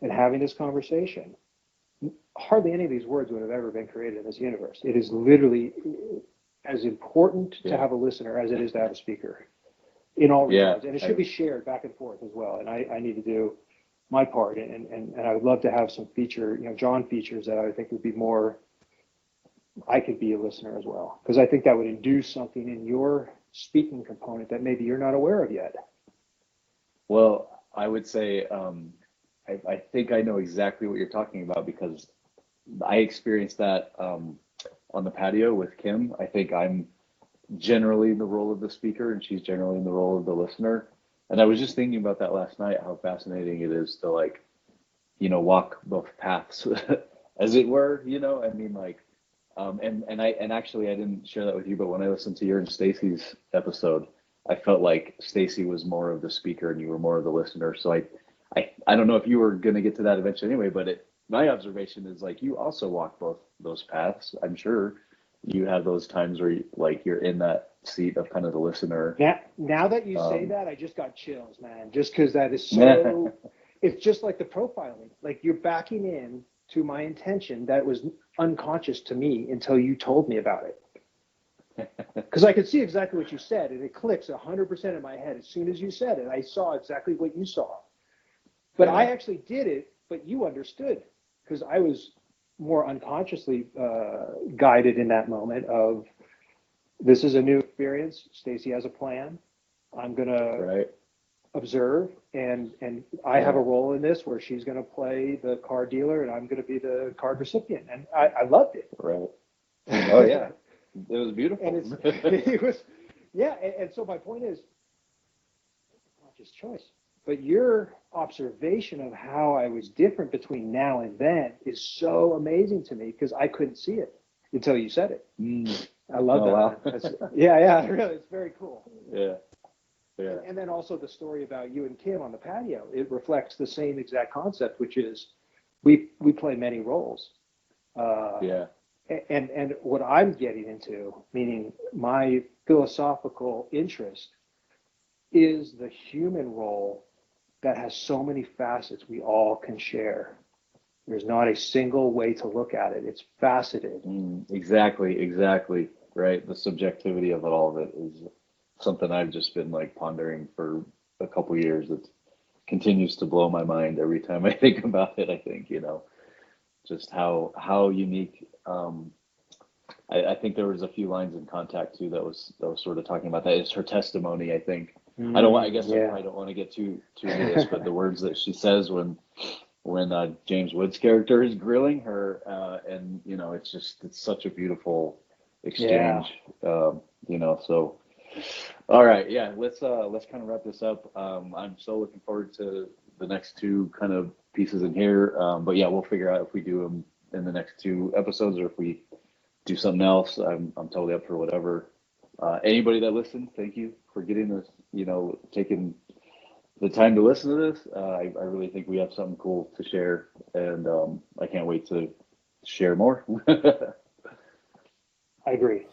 and having this conversation, hardly any of these words would have ever been created in this universe. It is literally as important to have a listener as it is to have a speaker in all regards. And it should be shared back and forth as well. And I need to do my part. And I would love to have some John features that I think would be more, I could be a listener as well. Because I think that would induce something in your speaking component that maybe you're not aware of yet. Well, I would say I think I know exactly what you're talking about because I experienced that on the patio with Kim. I think I'm generally in the role of the speaker and she's generally in the role of the listener. And I was just thinking about that last night, how fascinating it is to walk both paths as it were, I mean, and actually I didn't share that with you, but when I listened to your and Stacy's episode, I felt like Stacy was more of the speaker and you were more of the listener. So I don't know if you were going to get to that eventually anyway, but my observation is you also walk both those paths. I'm sure you have those times where you're in that seat of kind of the listener. Now that you say that, I just got chills, man, just because that is so, it's just like the profiling, you're backing in to my intention that was unconscious to me until you told me about it. Because I could see exactly what you said, and it clicks 100% in my head. As soon as you said it, I saw exactly what you saw. But I actually did it, but you understood, because I was more unconsciously guided in that moment of, this is a new experience. Stacy has a plan. I'm going to observe, and I have a role in this where she's going to play the card dealer, and I'm going to be the card recipient. And I loved it. Right. Oh yeah, it was beautiful. And it was, yeah. And so my point is, conscious choice. But your observation of how I was different between now and then is so amazing to me because I couldn't see it until you said it. I love that. Wow. Yeah, really, it's very cool. Yeah. Yeah. And then also the story about you and Kim on the patio, it reflects the same exact concept, which is we play many roles. Yeah. And what I'm getting into, meaning my philosophical interest, is the human role that has so many facets we all can share. There's not a single way to look at it. It's faceted. Exactly. Right. The subjectivity of all of it is something I've just been like pondering for a couple years. It continues to blow my mind every time I think about it. I think, just how unique. I think there was a few lines in Contact too that was sort of talking about that. It's her testimony, I think. I probably don't want to get too into this, but the words that she says when James Woods' character is grilling her, and it's such a beautiful exchange. So all right, yeah, let's kind of wrap this up. I'm so looking forward to the next two kind of pieces in here, but yeah, we'll figure out if we do them in the next two episodes or if we do something else. I'm totally up for whatever. Anybody that listened, thank you for getting this, taking the time to listen to this. I really think we have something cool to share, and I can't wait to share more. I agree.